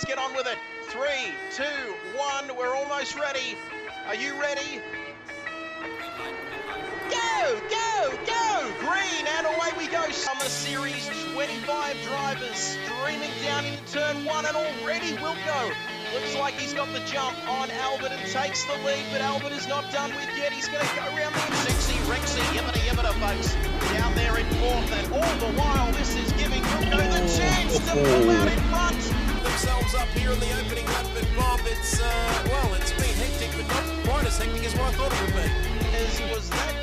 Let's get on with it. 3, 2, 1. We're almost ready. Are you ready? Go, go, go! Green, and away we go. Summer Series, 25 drivers streaming down into turn 1, and already Wilco looks like he's got the jump on Albert and takes the lead, but Albert is not done with yet. He's going to go around the Sexy Rexy, yibbida, folks, down there in 4th, and all the while this is giving Wilco the chance to pull out in front. Themselves up here in the opening lap, but Bob, it's been hectic, but not quite as hectic as what I thought it would be. Was that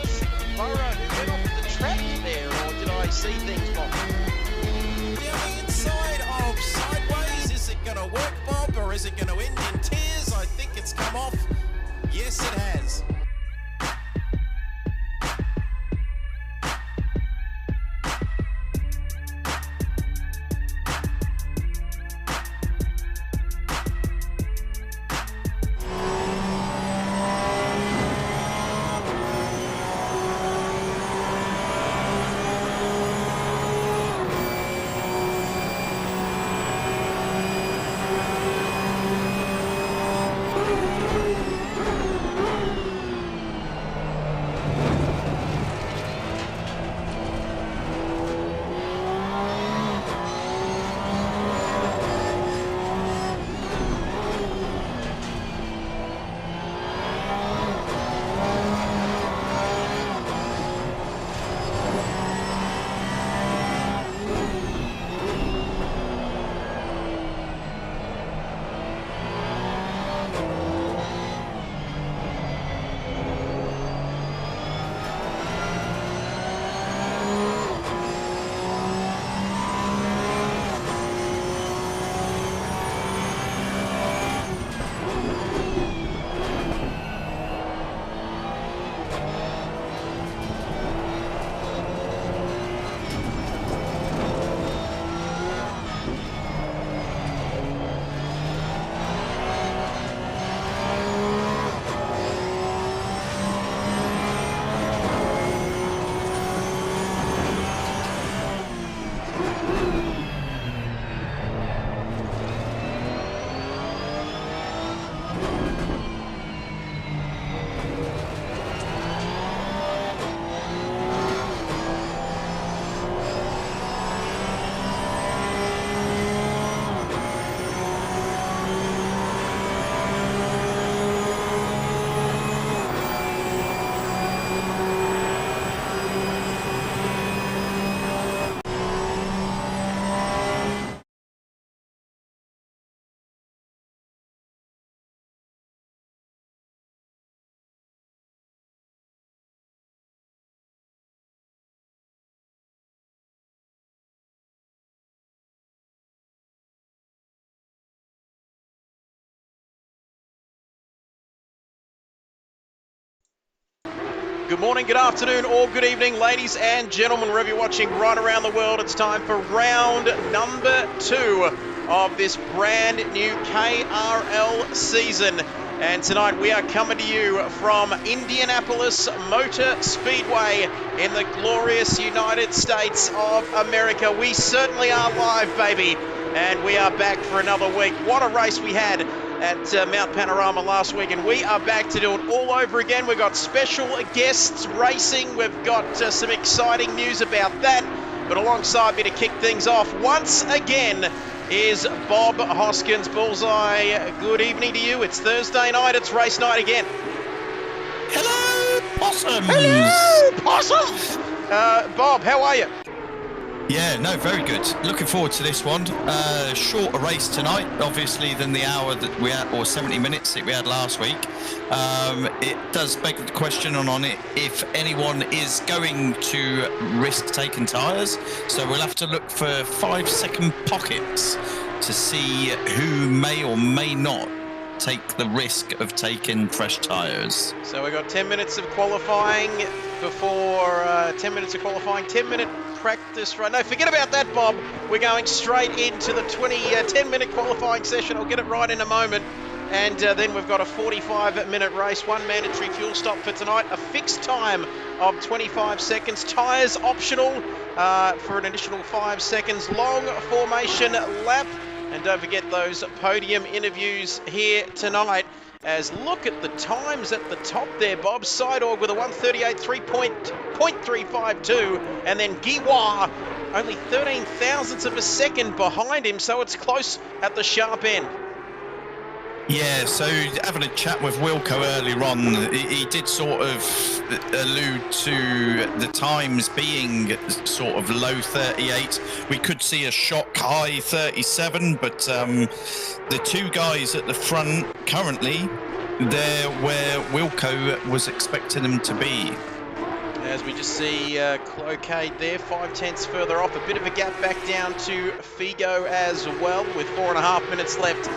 Burrow who went off the track there, or did I see things, Bob? Down the inside of Sideways, is it going to work, Bob, or is it going to end in tears? I think it's come off. Yes, it has. Good morning, good afternoon, or good evening, ladies and gentlemen, wherever you're watching right around the world. It's time for round number 2 of this brand new KRL season. And tonight we are coming to you from Indianapolis Motor Speedway in the glorious United States of America. We certainly are live, baby, and we are back for another week. What a race we had at Mount Panorama last week, and we are back to do it all over again. We've got special guests racing. We've got some exciting news about that, but alongside me to kick things off once again is Bob Hoskins. Bullseye, good evening to you. It's Thursday night, it's race night again. Hello, possums! Hello, possums! Bob, how are you? Yeah, no, very good. Looking forward to this one. Shorter race tonight, obviously, than the hour that we had, or 70 minutes that we had last week. It does beg the question on it if anyone is going to risk taking tyres. So we'll have to look for 5-second pockets to see who may or may not take the risk of taking fresh tyres. So we've got 10 minutes of qualifying before 10-minute practice run. No, forget about that, Bob. We're going straight into the 10-minute qualifying session. I'll get it right in a moment. And then we've got a 45-minute race, one mandatory fuel stop for tonight, a fixed time of 25 seconds, tyres optional for an additional 5 seconds, long formation lap, And don't forget those podium interviews here tonight. As look at the times at the top there, Bob. Sidorg with a 1:38.352, and then Giwa only 13 thousandths of a second behind him, so it's close at the sharp end. Yeah, so having a chat with Wilco earlier on, he did sort of allude to the times being sort of low 38. We could see a shock high 37, but the two guys at the front currently, they're where Wilco was expecting them to be. As we just see Clocade there, 5 tenths further off, a bit of a gap back down to Figo as well, with 4.5 minutes left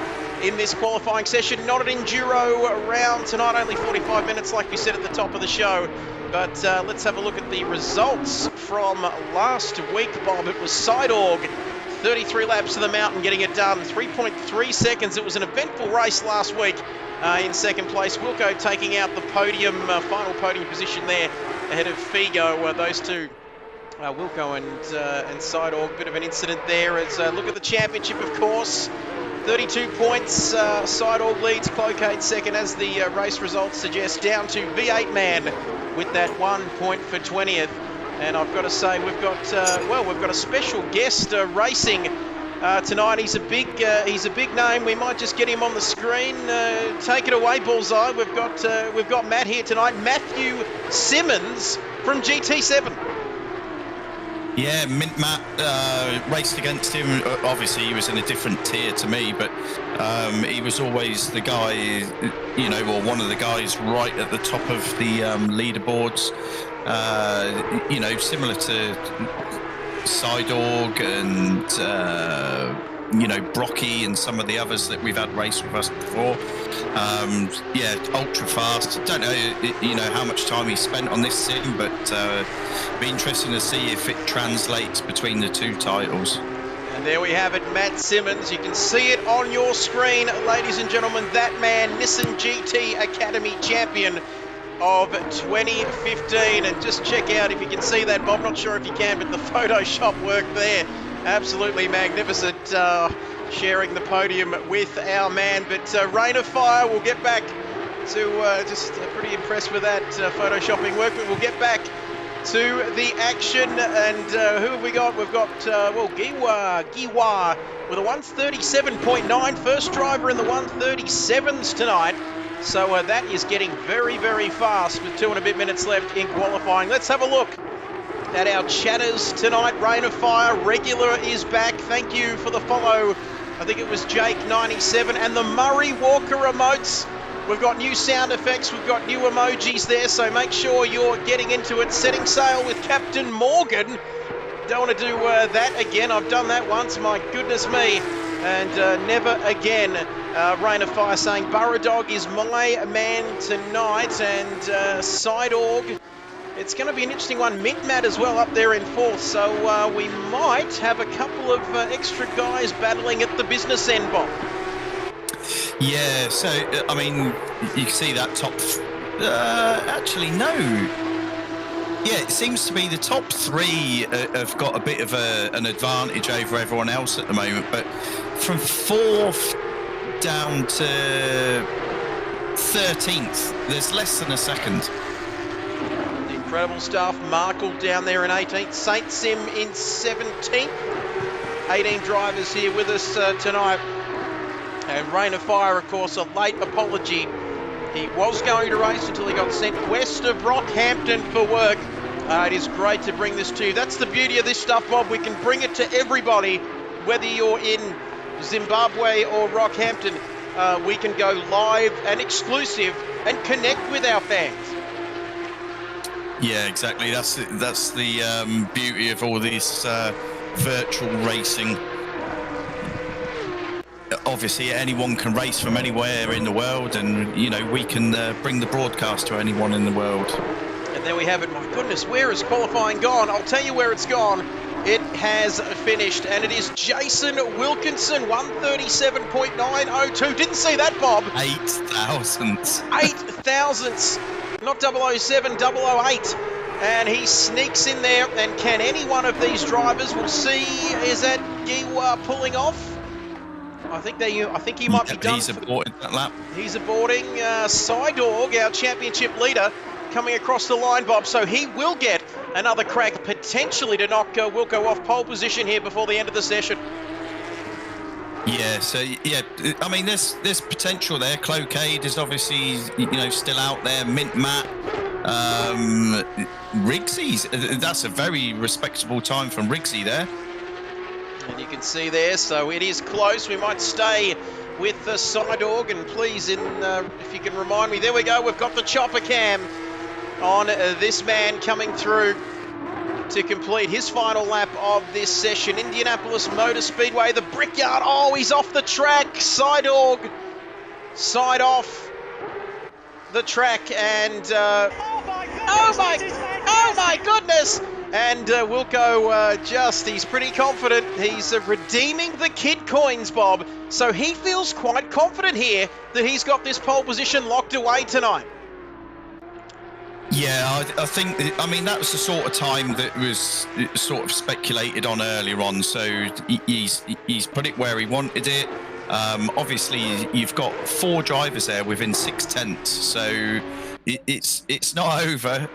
in this qualifying session. Not an enduro round tonight, only 45 minutes like we said at the top of the show. But let's have a look at the results from last week, Bob. It was Sidorg, 33 laps to the mountain, getting it done, 3.3 seconds. It was an eventful race last week. In second place, Wilco taking out the podium, final podium position there ahead of Figo. Those two, Wilco and Sidorg, bit of an incident there. As look at the championship, of course. 32 points, Sidorg leads, Clocade second, as the race results suggest, down to V8 man with that 1 point for 20th. And I've got to say, we've got a special guest racing tonight. He's a big name. We might just get him on the screen. Take it away, Bullseye. We've got Matt here tonight. Matthew Simmons from GT7. Yeah, Mint Matt raced against him. Obviously, he was in a different tier to me, but he was always the guy, you know, or one of the guys right at the top of the leaderboards. You know, similar to Sidorg and you know, Brocky and some of the others that we've had race with us before. Yeah, ultra fast. Don't know, you know, how much time he spent on this sim, but be interesting to see if it translates between the two titles. And there we have it, Matt Simmons. You can see it on your screen, ladies and gentlemen. That man, Nissan GT Academy champion of 2015. And just check out if you can see that, Bob. Not sure if you can, but the Photoshop work there, absolutely magnificent. Sharing the podium with our man. But Rain of Fire, we'll get back to just pretty impressed with that photoshopping work. But we'll get back to the action. And who have we got? We've got, well, Giwa with a 1:37.9. First driver in the 1:37s tonight. So that is getting very, very fast with 2 and a bit minutes left in qualifying. Let's have a look at our chatters tonight. Rain of Fire, regular is back. Thank you for the follow. I think it was Jake97 and the Murray Walker emotes. We've got new sound effects. We've got new emojis there. So make sure you're getting into it. Setting sail with Captain Morgan. Don't want to do that again. I've done that once. My goodness me. And never again. Rain of Fire saying Burrow Dog is my man tonight. And Sidorg. It's going to be an interesting one. Mint Matt as well up there in fourth. So we might have a couple of extra guys battling at the business end, Bob. Yeah, so, I mean, you can see that top... actually, no. Yeah, it seems to be the top three have got a bit of an advantage over everyone else at the moment. But from fourth down to 13th, there's less than a second. Incredible stuff. Markle down there in 18th. Saint Sim in 17th. 18 drivers here with us tonight. And Rain of Fire, of course, a late apology. He was going to race until he got sent west of Rockhampton for work. It is great to bring this to you. That's the beauty of this stuff, Bob. We can bring it to everybody, whether you're in Zimbabwe or Rockhampton. We can go live and exclusive and connect with our fans. Yeah, exactly. That's the beauty of all this virtual racing. Obviously, anyone can race from anywhere in the world, and you know, we can bring the broadcast to anyone in the world. And there we have it. My goodness, where is qualifying gone? I'll tell you where it's gone. It has finished, and it is Jason Wilkinson, 1:37.902. Didn't see that, Bob. 8 thousandths. 8 thousandths. Not 007, 008. And he sneaks in there. And can any one of these drivers, we'll see, is that Giwa pulling off? I think he might be done. He's aborted that lap. He's aborting Cydorg, our championship leader, coming across the line, Bob. So he will get another crack, potentially to knock Wilco off pole position here before the end of the session. Yeah, so yeah, I mean, there's potential there. Cloquet is obviously, still out there. Mint Matt, Riggsy's, that's a very respectable time from Riggsy there. And you can see there, so it is close. We might stay with the Cydorg, and please, if you can remind me, there we go. We've got the chopper cam on this man coming through to complete his final lap of this session. Indianapolis Motor Speedway, the Brickyard. Oh, he's off the track. Cydorg side off the track, and oh my goodness! And Wilco he's pretty confident. He's redeeming the kid coins, Bob. So he feels quite confident here that he's got this pole position locked away tonight. Yeah, I think, that was the sort of time that was sort of speculated on earlier on. So he's put it where he wanted it. Obviously, you've got 4 drivers there within 6/10. So it's not over.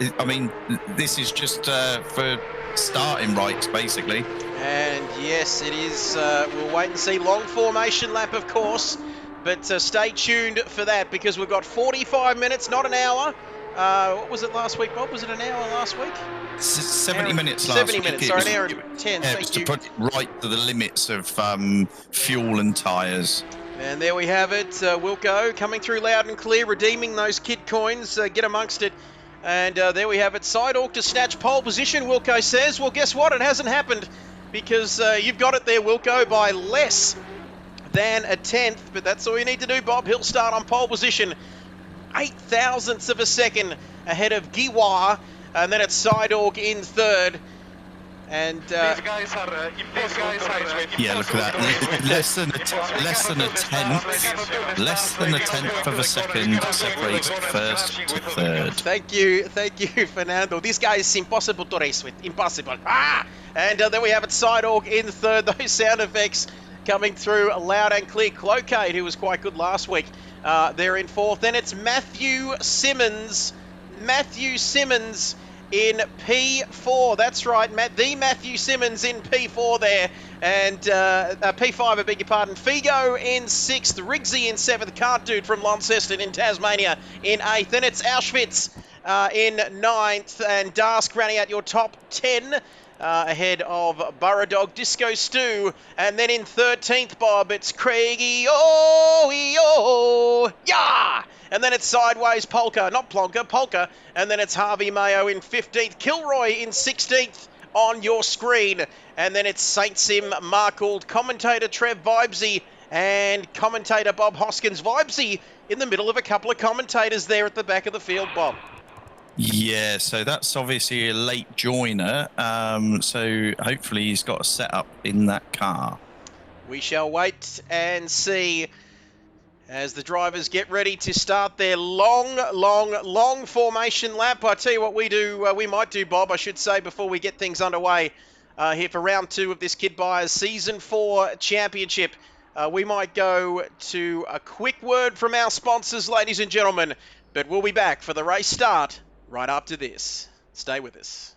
This is just for starting rights, basically. And yes, it is. We'll wait and see. Long formation lap, of course. But stay tuned for that, because we've got 45 minutes, not an hour. What was it last week, Bob? Was it an hour last week? 70 minutes last week. 70 minutes, sorry, an hour and 10. Yeah, it was to put it right to the limits of fuel and tyres. And there we have it. Wilco coming through loud and clear, redeeming those kid coins. Get amongst it. And there we have it. Cydorg to snatch pole position, Wilco says. Well, guess what? It hasn't happened, because you've got it there, Wilco, by less than a tenth. But that's all you need to do, Bob. He'll start on pole position. 8 thousandths of a second ahead of Giwa, and then it's Cydorg in third. And these guys are yeah, look at that. Less than a tenth of a second separates first to third. Thank you, Fernando. This guy is impossible to race with. Impossible. And then we have it, Cydorg in third. Those sound effects coming through loud and clear. Cloquet, who was quite good last week, they're in fourth. Then it's Matthew Simmons in P4. That's right, Matthew Simmons in P4 there. And P5, I beg your pardon. Figo in 6th. Riggsy in 7th. Cart Dude from Launceston in Tasmania in 8th. Then it's Auschwitz in 9th. And Dask running out your top 10. Ahead of Burrow Dog, Disco Stew, and then in 13th, Bob, it's Craigie, yeah! And then it's Sideways, Polka, not Plonker, Polka, and then it's Harvey Mayo in 15th, Kilroy in 16th on your screen, and then it's Saint Sim, Markle, commentator Trev Vibesy, and commentator Bob Hoskins. Vibesy in the middle of a couple of commentators there at the back of the field, Bob. Yeah, so that's obviously a late joiner, so hopefully he's got a setup in that car. We shall wait and see as the drivers get ready to start their long formation lap. I tell you what we might do, Bob, I should say, before we get things underway here for round 2 of this Kid Buyers Season 4 Championship. We might go to a quick word from our sponsors, ladies and gentlemen, but we'll be back for the race start right after this. Stay with us.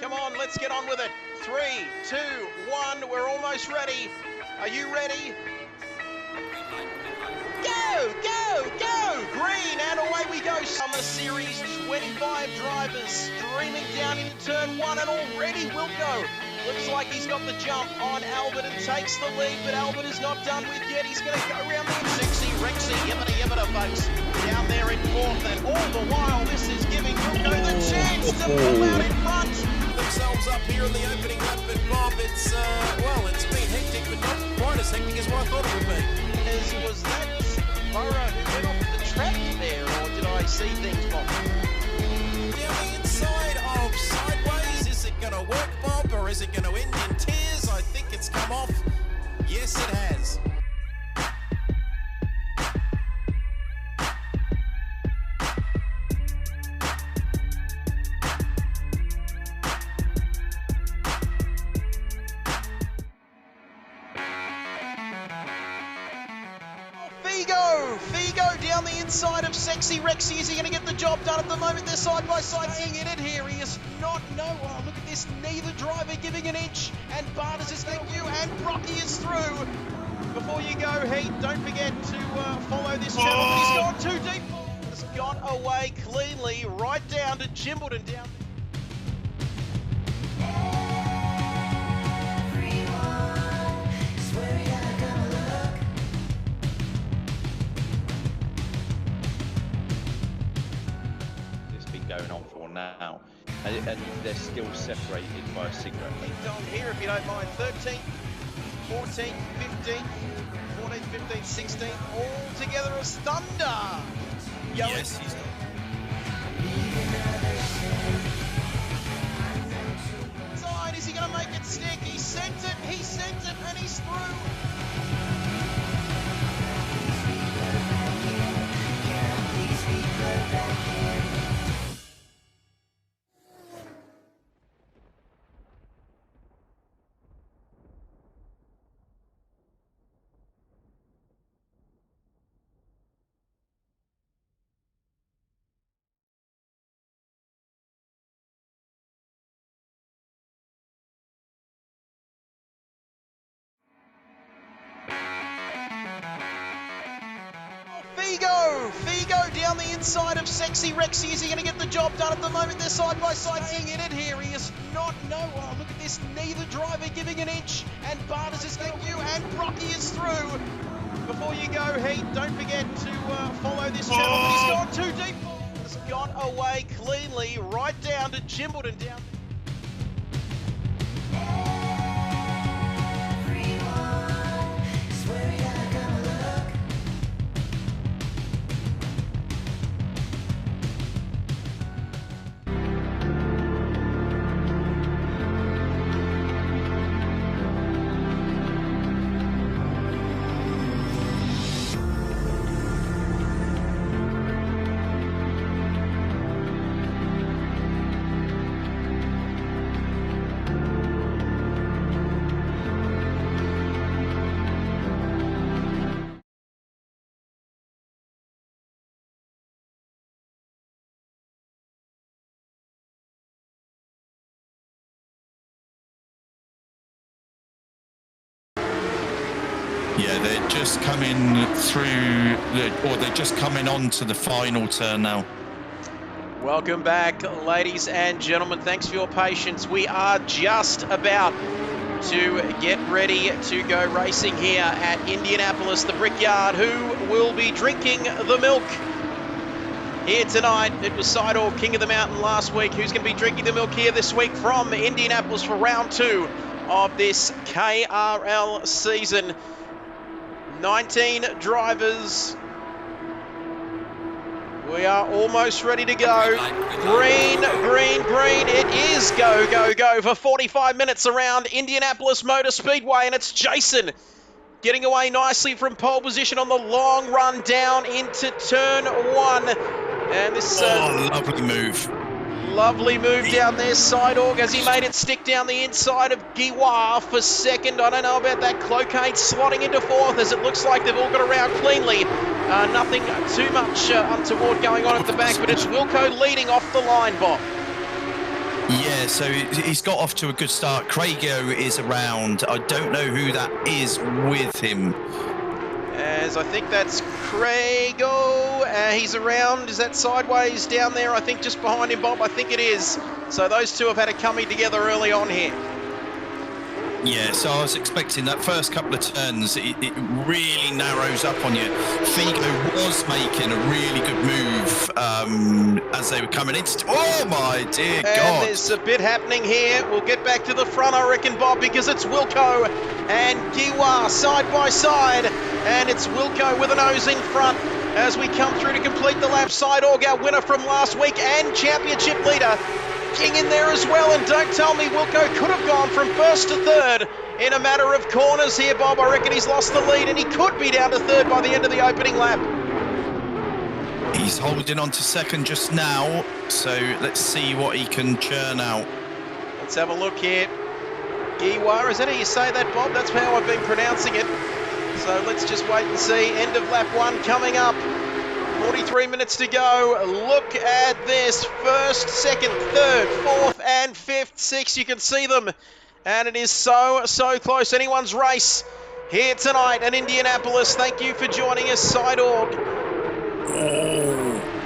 Come on, let's get on with it. 3, 2, 1, we're almost ready. Are you ready? Go, go, go! Green, and away we go. Summer Series, 25 drivers streaming down into turn 1, and already Wilco looks like he's got the jump on Albert and takes the lead, but Albert is not done with yet. He's going to go around the Sexy Rexy, yibbida, folks, down there in 4th, and all the while this is giving Wilco the chance to pull out in front. Themselves up here in the opening lap, but Bob, it's been hectic, but not quite as hectic as what I thought it would be. Was that Burrow who went off the track there, or did I see things, Bob? Down the inside of Sideways, is it going to work, Bob, or is it going to end in tears? I think it's come off. Yes, it has. inside of Sexy Rexy. Is he going to get the job done? At the moment they're side by side. Staying in it here. He is not. No. Oh, look at this. Neither driver giving an inch. And Barnes is thank you. And Brocky is through. Before you go, Heat, don't forget to follow this channel. He's gone too deep. Has gone away cleanly right down to Jimbledon. Down. Going on for now, and they're still separated by a cigarette. Down here, if you don't mind, 13, 14, 15, 14, 15, 16, all together as Thunder. Yes, he's inside. Is he going to make it stick? He sent it, and he's through. Figo down the inside of Sexy Rexy. Is he going to get the job done? At the moment they're side by side. Staying in it here. He is not. No. Oh, look at this. Neither driver giving an inch. And Barnes is thank you. And Brocky is through. Before you go, Heat, don't forget to follow this channel. He's gone too deep. Has gone away cleanly right down to Jimbledon. Down. Yeah, they're just coming through, or they're just coming on to the final turn now. Welcome back, ladies and gentlemen. Thanks for your patience. We are just about to get ready to go racing here at Indianapolis, the Brickyard. Who will be drinking the milk here tonight? It was Sidor, King of the Mountain last week. Who's going to be drinking the milk here this week from Indianapolis for round 2 of this KRL season? 19 drivers. We are almost ready to go. Green, green, green. It is go, go, go for 45 minutes around Indianapolis Motor Speedway, and it's Jason getting away nicely from pole position on the long run down into turn 1. And this lovely move. Lovely move down there, Sidorg, as he made it stick down the inside of Giwa for second. I don't know about that. Cloquet slotting into 4th, as it looks like they've all got around cleanly. Nothing too much untoward going on at the back, but it's Wilco leading off the line, Bob. Yeah, so he's got off to a good start. Craigo is around. I don't know who that is with him. As I think that's Craigo. He's around. Is that sideways down there? I think just behind him, Bob. I think it is. So those two have had it coming together early on here. Yeah, so I was expecting that first couple of turns, it really narrows up on you. Figo was making a really good move as they were coming in. Oh my dear God. And there's a bit happening here. We'll get back to the front, I reckon, Bob, because it's Wilco and Giwa side by side. And it's Wilco with a nose in front as we come through to complete the lap. Sidorg, our winner from last week and championship leader, King in there as well. And don't tell me Wilco could have gone from 1st to 3rd in a matter of corners here, Bob. I reckon he's lost the lead, and he could be down to 3rd by the end of the opening lap. He's holding on to 2nd just now, so let's see what he can churn out. Let's have a look here. Giwa, is that how you say that, Bob? That's how I've been pronouncing it. So let's just wait and see. End of lap 1 coming up 43 minutes to go. Look at this. First, second, third, fourth, and fifth, sixth. You can see them. And it is so close. Anyone's race here tonight in Indianapolis. Thank you for joining us, Sidorg.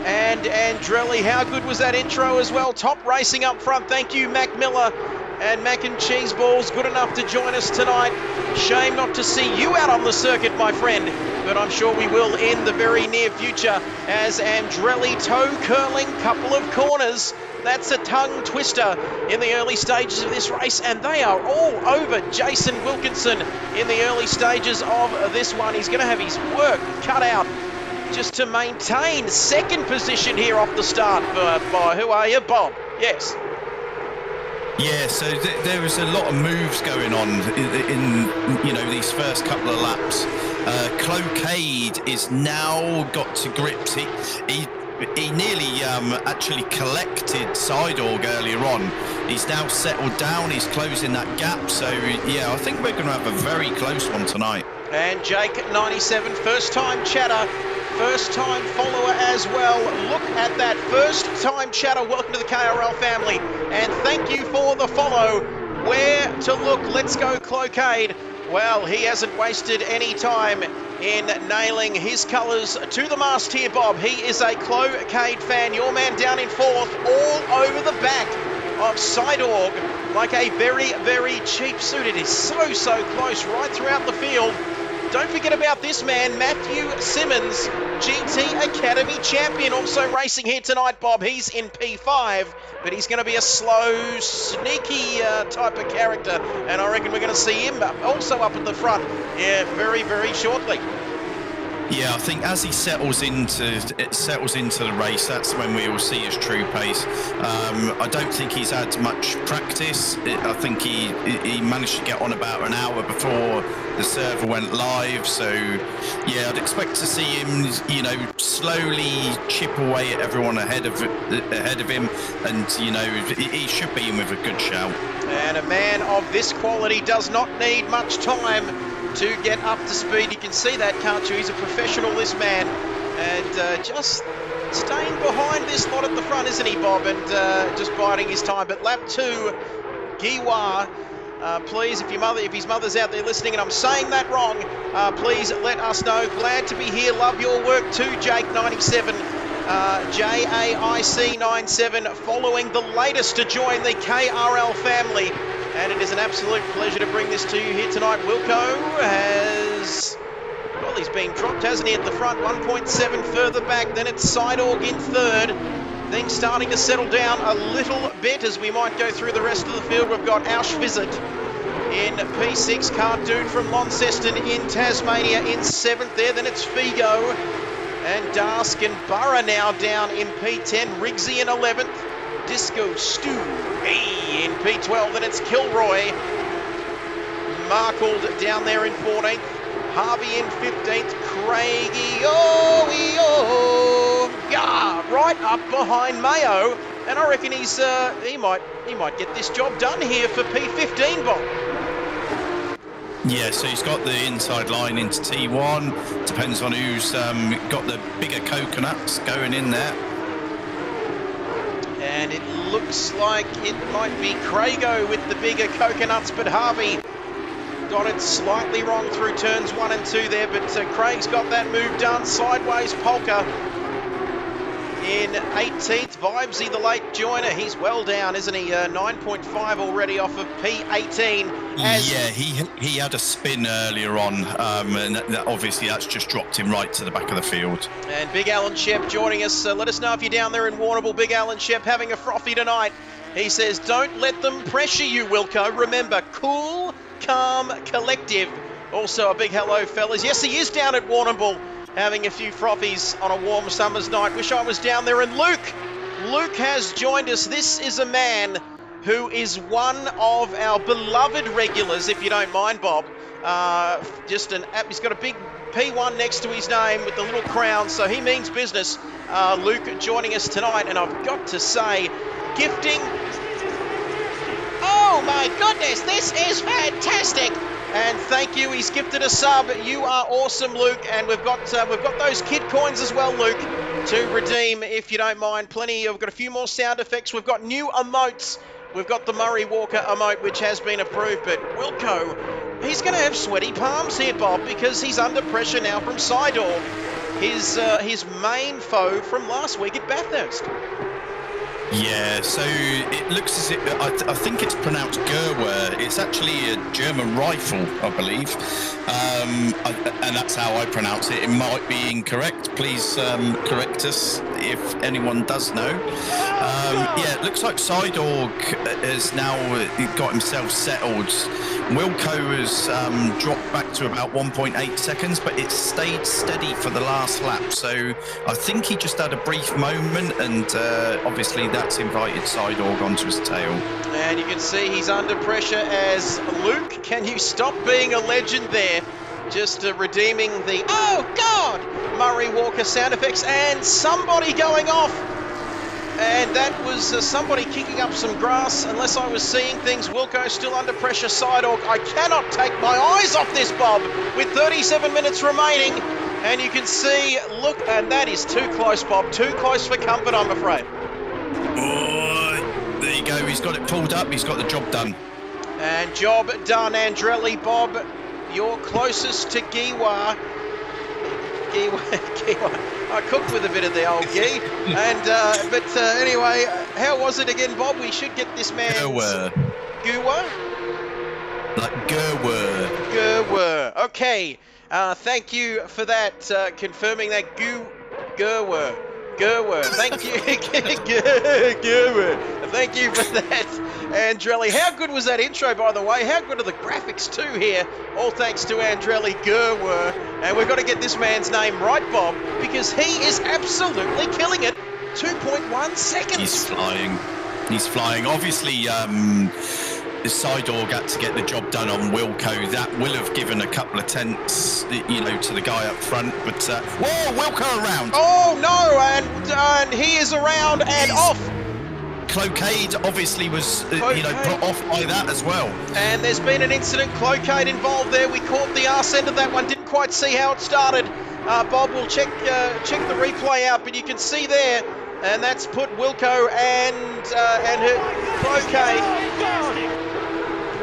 And Andrelli, how good was that intro as well? Top racing up front. Thank you, Mac Miller. And Mac and Cheese Balls, good enough to join us tonight. Shame not to see you out on the circuit, my friend, but I'm sure we will in the very near future as Andrelli toe curling couple of corners. That's a tongue twister in the early stages of this race, and they are all over Jason Wilkinson in the early stages of this one. He's going to have his work cut out just to maintain second position here off the start by who are you, Bob? Yes. Yeah, so there was a lot of moves going on in these first couple of laps. Clocade is now got to grips. He nearly actually collected Sidorg earlier on. He's now settled down. He's closing that gap. So yeah, I think we're going to have a very close one tonight. And Jake 97, first time chatter. First time follower as well. Look at that. First time chatter. Welcome to the KRL family. And thank you for the follow. Where to look? Let's go Clocade. Well, he hasn't wasted any time in nailing his colours to the mast here, Bob. He is a Clocade fan. Your man down in fourth, all over the back of Sidorg like a very, very cheap suit. It is so close right throughout the field. Don't forget about this man, Matthew Simmons, GT Academy champion, also racing here tonight, Bob. He's in P5, but he's going to be a slow, sneaky type of character, and I reckon we're going to see him also up at the front very, very shortly. Yeah, I think as he settles into the race, that's when we will see his true pace. I don't think he's had much practice. I think he managed to get on about an hour before the server went live. So yeah, I'd expect to see him, slowly chip away at everyone ahead of him, and he should be in with a good shout. And a man of this quality does not need much time to get up to speed. You can see that, can't you? He's a professional, this man, and just staying behind this lot at the front, isn't he, Bob? And just biding his time. But lap 2, Giwa, please, if his mother's out there listening and I'm saying that wrong, please let us know. Glad to be here. Love your work too, Jake 97. JAIC 97 following the latest to join the KRL family. And it is an absolute pleasure to bring this to you here tonight. Wilco has, well, he's been dropped, hasn't he, at the front, 1.7 further back. Then it's Sidorg in third. Things starting to settle down a little bit as we might go through the rest of the field. We've got Auschwitz in P6, Cardoon from Launceston in Tasmania in 7th there. Then it's Figo and Darsk and Burra now down in P10. Rigsy in 11th. Disco Stu in P12, and it's Kilroy markled down there in 14th, Harvey in 15th, Craigie, right up behind Mayo, and I reckon he's he might get this job done here for P15, Bob. Yeah, so he's got the inside line into T1. Depends on who's got the bigger coconuts going in there. And it looks like it might be Craigo with the bigger coconuts, but Harvey got it slightly wrong through turns 1 and 2 there, but Craig's got that move done. Sideways Polka in 18th. Vibesy, the late joiner, he's well down, isn't he? 9.5 already off of P18. Yeah, he had a spin earlier on, and obviously that's just dropped him right to the back of the field. And Big Alan Shep joining us. Let us know if you're down there in Warrnambool. Big Alan Shep having a frothy tonight. He says, don't let them pressure you, Wilco. Remember, cool, calm, collective. Also a big hello, fellas. Yes, he is down at Warrnambool, having a few frothies on a warm summer's night. Wish I was down there. And Luke has joined us. This is a man who is one of our beloved regulars, if you don't mind, Bob. He's got a big P1 next to his name with the little crown, so he means business. Luke joining us tonight, and I've got to say, gifting. Oh my goodness, this is fantastic. And thank you. He's gifted a sub. You are awesome, Luke. And we've got those kid coins as well, Luke, to redeem if you don't mind. Plenty. We've got a few more sound effects. We've got new emotes. We've got the Murray Walker emote, which has been approved. But Wilco, he's going to have sweaty palms here, Bob, because he's under pressure now from Seidorf, his main foe from last week at Bathurst. Yeah, so it looks as if, I think it's pronounced Gerwer. It's actually a German rifle, I believe. And that's how I pronounce it. It might be incorrect. Please correct us if anyone does know. Yeah, it looks like Seidorf has now got himself settled. Wilco has dropped back to about 1.8 seconds, but it stayed steady for the last lap. So I think he just had a brief moment, and obviously that's invited Seidorf onto his tail. And you can see he's under pressure as Luke, can you stop being a legend there? Just redeeming the, oh God, Murray Walker sound effects, and somebody going off. And that was somebody kicking up some grass, unless I was seeing things. Wilco still under pressure. Seidorf, I cannot take my eyes off this, Bob, with 37 minutes remaining. And you can see, look, and that is too close, Bob. Too close for comfort, I'm afraid. Oh, there you go. He's got it pulled up. He's got the job done. And job done, Andrelli. Bob, you're closest to Giwa. I cooked with a bit of the old ghee. And but anyway, how was it again, Bob? We should get this man. Gerwer. Like Gerwer. Gerwer. Okay. Thank you for that. Confirming that. Gerwer. Thank you. Gerwer. Thank you for that, Andrelli. How good was that intro, by the way? How good are the graphics too here? All thanks to Andrelli Gerwer. And we've got to get this man's name right, Bob, because he is absolutely killing it. 2.1 seconds. He's flying. Obviously, Seidorf got to get the job done on Wilco. That will have given a couple of tenths, you know, to the guy up front. But whoa, Wilco around! Oh no, and he is around and off. Cloquet obviously was, put off by that as well. And there's been an incident. Cloquet involved there. We caught the arse end of that one. Didn't quite see how it started. Bob will check the replay out, but you can see there. And that's put Wilco and Cloquet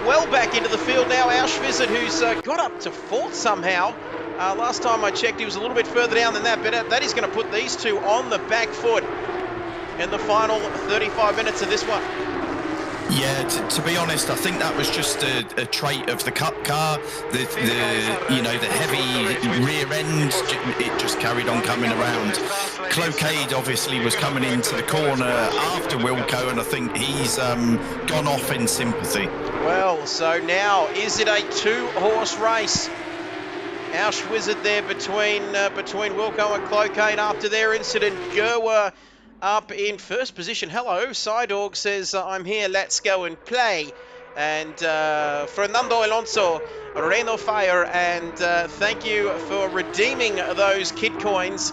well back into the field now. Auschwitz, who's got up to fourth somehow. Last time I checked, he was a little bit further down than that, but that is going to put these two on the back foot in the final 35 minutes of this one. Yeah, to be honest, I think that was just a trait of the Cup car. The heavy rear end, it just carried on coming around. Cloquet obviously was coming into the corner after Wilco, and I think he's gone off in sympathy. Well, so now, is it a two-horse race? Auschwitz there between Wilco and Cloquet after their incident. Gerwer up in first position. Hello, Seidorf says, I'm here, let's go and play. And Fernando Alonso, Reno Fire, and thank you for redeeming those kid coins.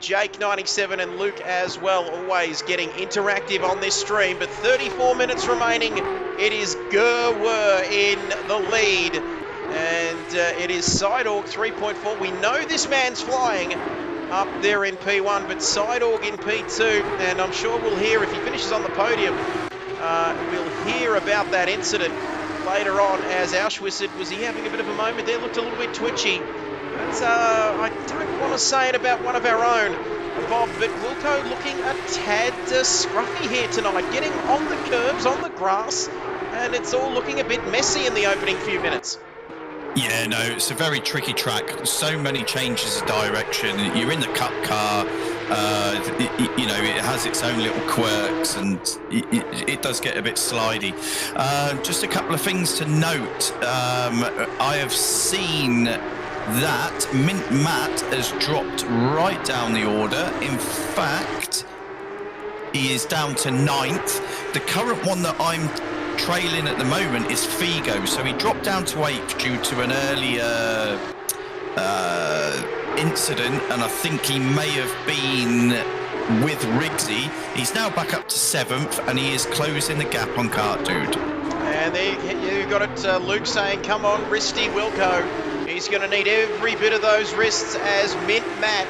Jake 97 and Luke as well, always getting interactive on this stream. But 34 minutes remaining. It is Gerwer in the lead. And it is Seidorf 3.4. We know this man's flying up there in P1, but Seidorf in P2, and I'm sure we'll hear, if he finishes on the podium, we'll hear about that incident later on. As Auschwitz, was he having a bit of a moment there? Looked a little bit twitchy. But I don't want to say it about one of our own, Bob, but Wilco looking a tad scruffy here tonight, getting on the curbs, on the grass, and it's all looking a bit messy in the opening few minutes. Yeah, no, it's a very tricky track. So many changes of direction. You're in the Cup car. It has its own little quirks, and it does get a bit slidey. Just a couple of things to note. I have seen that Mint Matt has dropped right down the order. In fact, he is down to 9th. The current one that I'm trailing at the moment is Figo, so he dropped down to 8th due to an earlier incident, and I think he may have been with Riggsy. He's now back up to 7th, and he is closing the gap on Kart Dude. And there you got it, Luke saying, come on, wristy Wilco. He's going to need every bit of those wrists as Mint Matt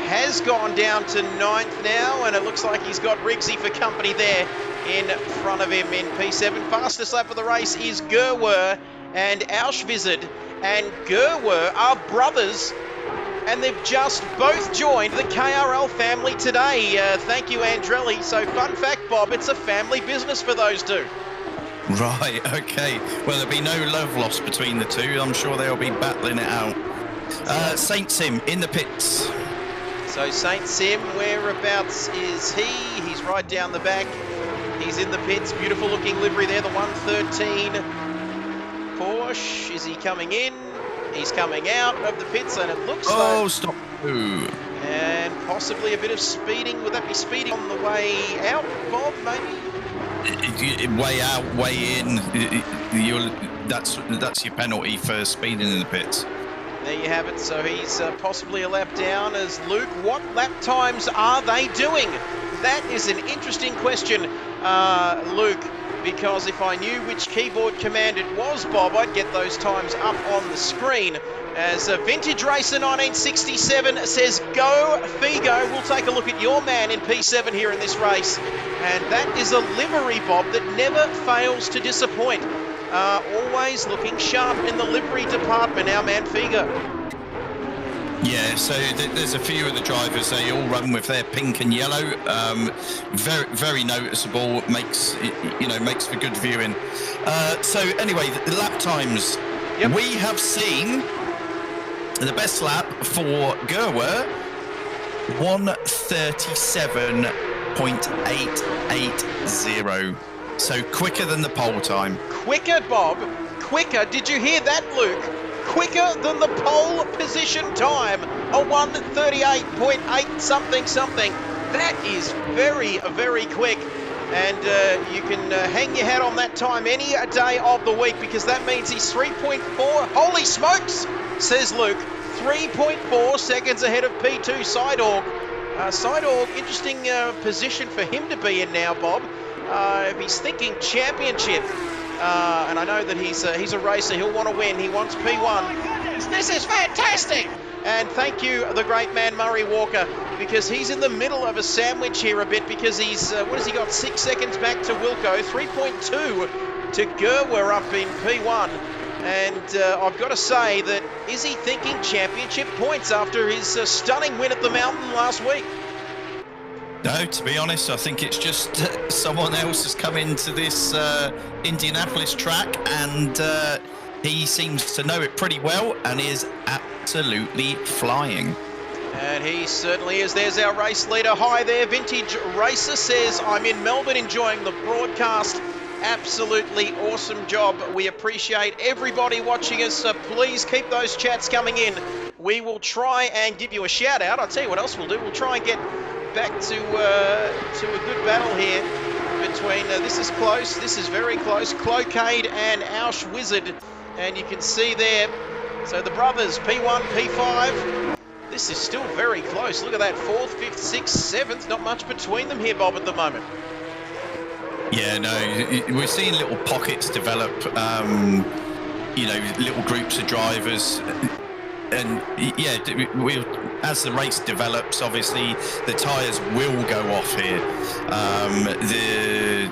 has gone down to 9th now, and it looks like he's got Riggsy for company there in front of him in P7. Fastest lap of the race is Gerwer, and Auschwizard and Gerwer are brothers, and they've just both joined the KRL family today. Thank you, Andrelli. So fun fact, Bob, it's a family business for those two. Right, okay. Well, there'll be no love lost between the two. I'm sure they'll be battling it out. Saint Sim in the pits. So Saint Sim, whereabouts is he? He's right down the back. He's in the pits. Beautiful looking livery there, the 113 Porsche. Is he coming in? He's coming out of the pits, and it looks like... Oh, stop. Ooh. And possibly a bit of speeding. Would that be speeding on the way out, Bob, maybe? Way out, way in. That's your penalty for speeding in the pits. There you have it. So he's possibly a lap down as Luke. What lap times are they doing? That is an interesting question, Luke, because if I knew which keyboard command it was, Bob, I'd get those times up on the screen. As Vintage Racer 1967 says, go Figo. We'll take a look at your man in P7 here in this race. And that is a livery, Bob, that never fails to disappoint. Always looking sharp in the livery department, our man Figo. Yeah, so there's a few of the drivers, they all run with their pink and yellow. Very, very noticeable, makes for good viewing. So anyway, the lap times. Yep. We have seen the best lap for Gerwer, 1:37.880. So quicker than the pole time. Quicker, Bob. Quicker. Did you hear that, Luke? Quicker than the pole position time. A 1:38.8 something. That is very, very quick. And you can hang your hat on that time any day of the week, because that means he's 3.4. Holy smokes, says Luke. 3.4 seconds ahead of P2 Sidorg. Sidorg, interesting position for him to be in now, Bob. If he's thinking championship, and I know that he's a racer, he'll want to win. He wants P1. This is fantastic! And thank you, the great man Murray Walker, because he's in the middle of a sandwich here a bit, because he's, what has he got, 6 seconds back to Wilco, 3.2 to Gerwer up in P1. And I've got to say that, is he thinking championship points after his stunning win at the Mountain last week? No, to be honest, I think it's just someone else has come into this Indianapolis track, and he seems to know it pretty well and is absolutely flying. And he certainly is. There's our race leader. Hi there, Vintage Racer says, I'm in Melbourne enjoying the broadcast. Absolutely awesome job. We appreciate everybody watching us. Please keep those chats coming in. We will try and give you a shout out. I'll tell you what else we'll do. We'll try and get back to a good battle here between, this is close, this is very close, Cloquet and Auschwizard, and you can see there, so the brothers, P1, P5, this is still very close. Look at that, 4th, 5th, 6th, 7th, not much between them here, Bob, at the moment. Yeah, no, we're seeing little pockets develop, little groups of drivers. And yeah, as the race develops, obviously the tyres will go off here. The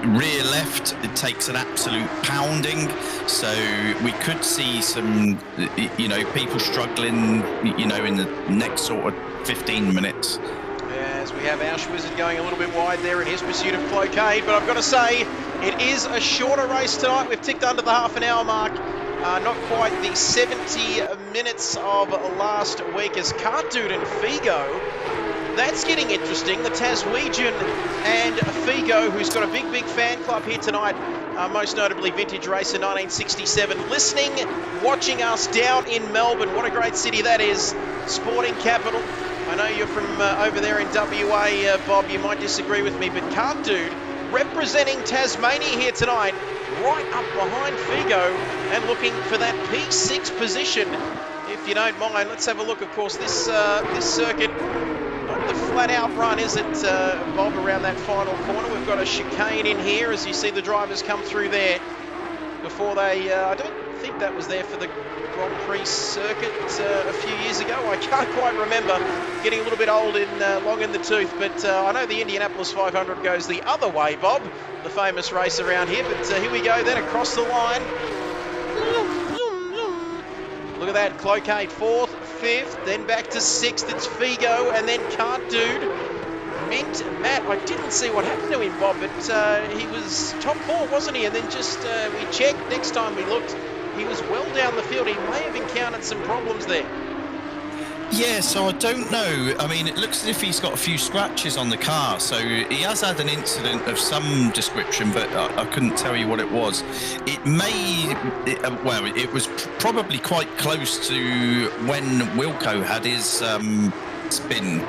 rear left, it takes an absolute pounding, so we could see some, people struggling, in the next sort of 15 minutes. As we have Auschwizard going a little bit wide there in his pursuit of Cloquet, but I've got to say, it is a shorter race tonight. We've ticked under the half-an-hour mark. Not quite the 70 minutes of last week as Cartoon and Figo. That's getting interesting. The Taswegian and Figo, who's got a big fan club here tonight, most notably Vintage Racer 1967, listening, watching us down in Melbourne. What a great city that is. Sporting capital. I know you're from over there in WA, Bob. You might disagree with me, but Cartoon representing Tasmania here tonight, right up behind Figo and looking for that P6 position. If you don't mind, let's have a look. Of course, this circuit not the flat-out run, is it, Bob, around that final corner? We've got a chicane in here as you see the drivers come through there before they... I don't think that was there for the Grand Prix circuit a few years ago. I can't quite remember. Getting a little bit old in long in the tooth, but I know the Indianapolis 500 goes the other way, Bob, the famous race around here. But here we go then across the line. Look at that, Cloquet 4th, 5th, then back to 6th, it's Figo, and then Can't Dude. Mint Matt, I didn't see what happened to him, Bob, but he was top 4, wasn't he? And then just, we checked, next time we looked, he was well down the field. He may have encountered some problems there. Yeah, so I don't know. I mean, it looks as if he's got a few scratches on the car, so he has had an incident of some description, but I couldn't tell you what it was. It may, well, it was probably quite close to when Wilco had his spin.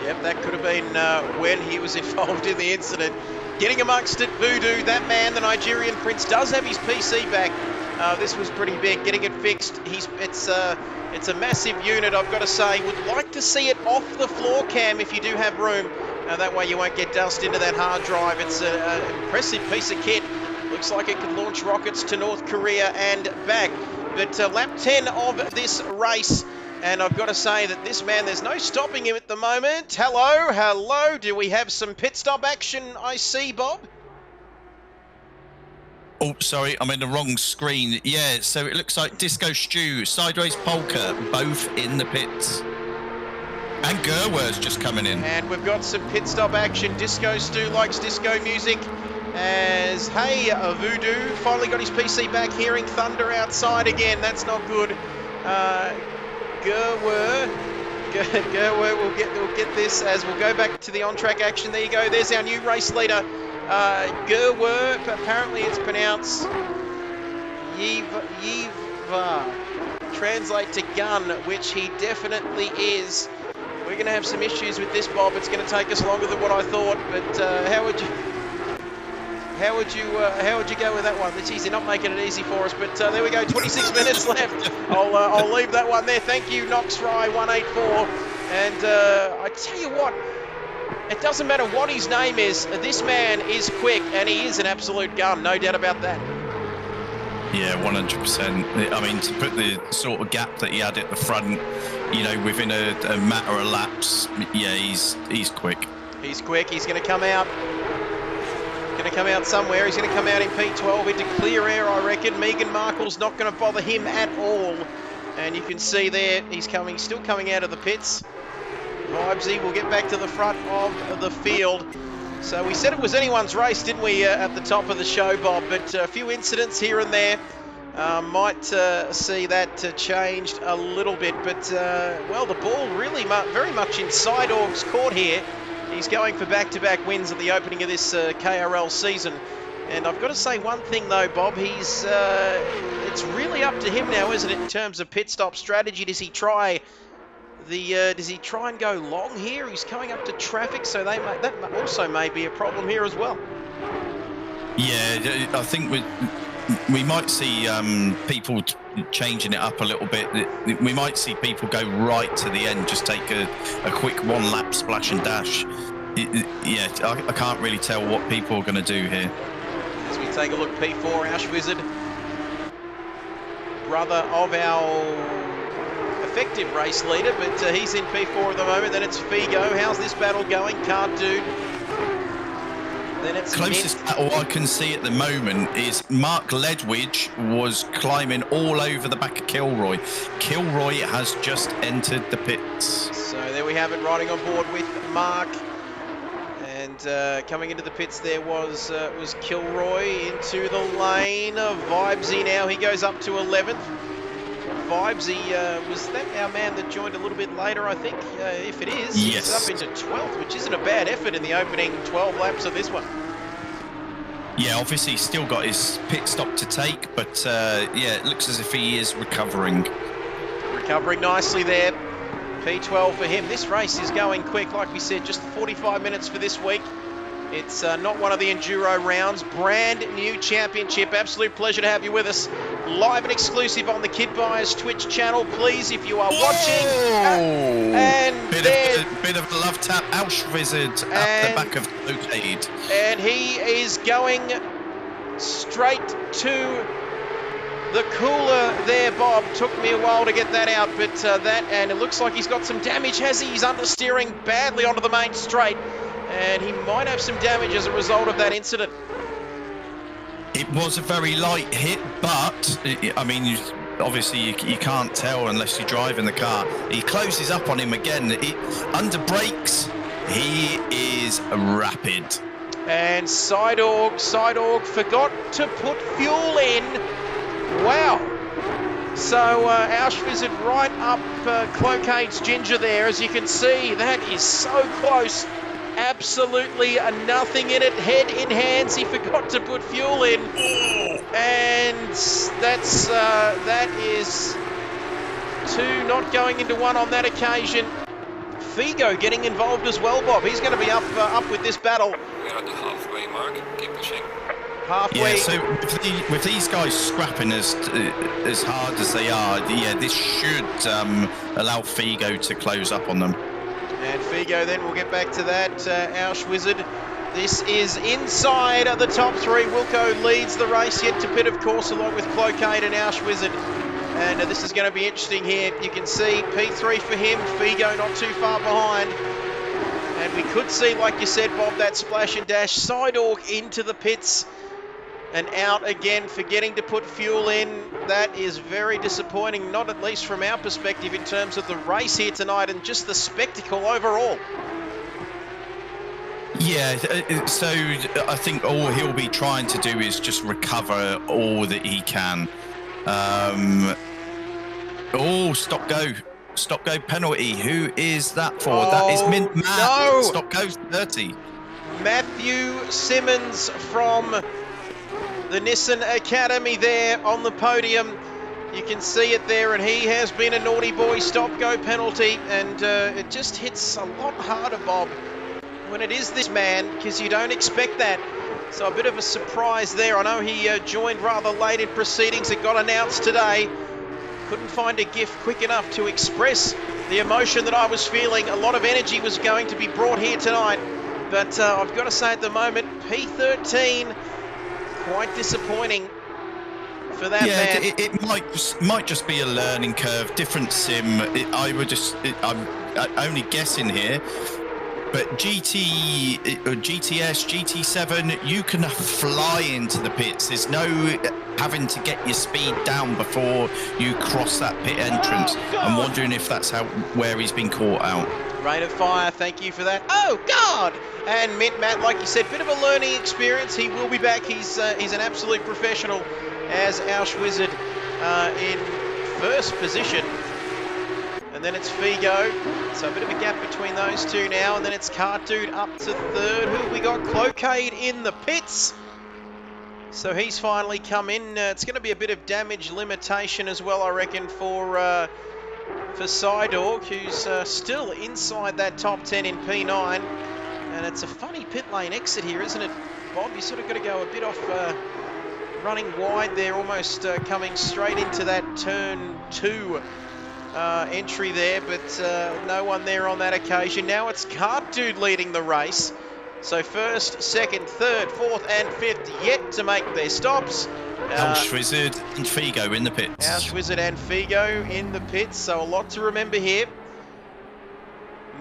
Yep, that could have been when he was involved in the incident. Getting amongst it, Voodoo, that man, the Nigerian prince, does have his PC back. This was pretty big, getting it fixed. It's a massive unit, I've got to say. Would like to see it off the floor cam if you do have room. That way you won't get dust into that hard drive. It's an impressive piece of kit. Looks like it could launch rockets to North Korea and back. But lap 10 of this race. And I've got to say that this man, there's no stopping him at the moment. Hello. Do we have some pit stop action, I see, Bob? Oh, sorry, I'm in the wrong screen. Yeah, so it looks like Disco Stew, Sideways Polka, both in the pits. And Gerwer's just coming in. And we've got some pit stop action. Disco Stew likes disco music. As, hey, Voodoo finally got his PC back, hearing thunder outside again. That's not good. Gerwer will get this as we'll go back to the on-track action. There you go. There's our new race leader. Gerwer, apparently it's pronounced Yiva, translate to gun, which he definitely is. We're going to have some issues with this, Bob. It's going to take us longer than what I thought, but how would you go with that one? It's easy, not making it easy for us, but there we go, 26 minutes left. I'll leave that one there. Thank you, Knoxfry 184, and I tell you what, it doesn't matter what his name is, this man is quick, and he is an absolute gun, no doubt about that. Yeah, 100%. I mean, to put the sort of gap that he had at the front, you know, within a matter of laps, yeah, he's quick. He's quick, he's going to come out. Somewhere. He's going to come out in P12 into clear air, I reckon. Megan Markle's not going to bother him at all. And you can see there, he's still coming out of the pits. Vibesy will get back to the front of the field. So we said it was anyone's race, didn't we, at the top of the show, Bob? But a few incidents here and there might see that changed a little bit. But, well, the ball really very much in Sidorg's court here. He's going for back-to-back wins at the opening of this KRL season. And I've got to say one thing, though, Bob. It's really up to him now, isn't it, in terms of pit stop strategy? Does he try and go long here? He's coming up to traffic, so that also may be a problem here as well. Yeah, I think we might see people changing it up a little bit. We might see people go right to the end, just take a quick one-lap splash and dash. Yeah, I can't really tell what people are going to do here. As we take a look, P4, Ash Wizard, brother of our effective race leader, but he's in P4 at the moment. Then it's Figo. How's this battle going? Can't Dude. Then it's closest battle I can see at the moment is Mark Ledwidge was climbing all over the back of Kilroy. Kilroy has just entered the pits. So there we have it, riding on board with Mark. And coming into the pits there was Kilroy into the lane of Vibesy now. He goes up to 11th. Vibesy, was that our man that joined a little bit later, I think? If it is, yes. He's up into 12th, which isn't a bad effort in the opening 12 laps of this one. Yeah, obviously he's still got his pit stop to take, but yeah, it looks as if he is recovering. Recovering nicely there. P12 for him. This race is going quick, like we said, just 45 minutes for this week. It's not one of the enduro rounds. Brand new championship. Absolute pleasure to have you with us. Live and exclusive on the Kid Buyers Twitch channel. Please, if you are watching. And bit of a love tap. Auschwizard up the back of the Blocade. And he is going straight to the cooler there, Bob. Took me a while to get that out, but and it looks like he's got some damage, has he? He's understeering badly onto the main straight, and he might have some damage as a result of that incident. It was a very light hit, but I mean, obviously you can't tell unless you drive in the car. He closes up on him again. Under brakes, he is rapid. And Sidorg forgot to put fuel in. Wow. So Auschwizard right up Clocade's Ginger there. As you can see, that is so close. Absolutely nothing in it. Head in hands. He forgot to put fuel in. And that is 2 not going into 1 on that occasion. Figo getting involved as well, Bob. He's going to be up with this battle. We're at the halfway mark. Keep pushing. Halfway. Yeah, so with these guys scrapping as hard as they are, yeah, this should allow Figo to close up on them. And Figo then, we'll get back to that. Auschwizard. This is inside of the top 3. Wilco leads the race, yet to pit, of course, along with Clocade and Auschwizard. And this is going to be interesting here. You can see P3 for him, Figo not too far behind. And we could see, like you said, Bob, that splash and dash. Sidorg into the pits and out again, forgetting to put fuel in. That is very disappointing, not at least from our perspective in terms of the race here tonight and just the spectacle overall. Yeah, so I think all he'll be trying to do is just recover all that he can. Stop go penalty. Who is that for? That is Mint Matt. No. Stop goes 30. Matthew Simmons from the Nissan Academy there on the podium. You can see it there, and he has been a naughty boy. Stop go penalty, and it just hits a lot harder, Bob, when it is this man, because you don't expect that. So a bit of a surprise there. I know he joined rather late in proceedings. It got announced today. Couldn't find a GIF quick enough to express the emotion that I was feeling. A lot of energy was going to be brought here tonight. But I've got to say at the moment, P13, quite disappointing for that man. It might just be a learning curve, different sim. I'm only guessing here. But GTS, GT7, you can fly into the pits. There's no having to get your speed down before you cross that pit entrance. I'm wondering if that's where he's been caught out. Rain of fire, thank you for that. Oh, God! And Mint Matt, like you said, bit of a learning experience. He will be back. He's an absolute professional as Auschwizard in first position. And then it's Figo, so a bit of a gap between those two now, and then it's Cardude up to 3rd. Who have we got? Clocade in the pits. So he's finally come in. It's going to be a bit of damage limitation as well, I reckon, for Sidorg, who's still inside that top 10 in P9. And it's a funny pit lane exit here, isn't it, Bob? You sort of got to go a bit off running wide there, almost coming straight into that turn 2 entry there, but no one there on that occasion. Now it's Cardude leading the race. So 1st, 2nd, 3rd, 4th and 5th yet to make their stops. Auschwizard and Figo in the pits. Auschwizard and Figo in the pits, so a lot to remember here.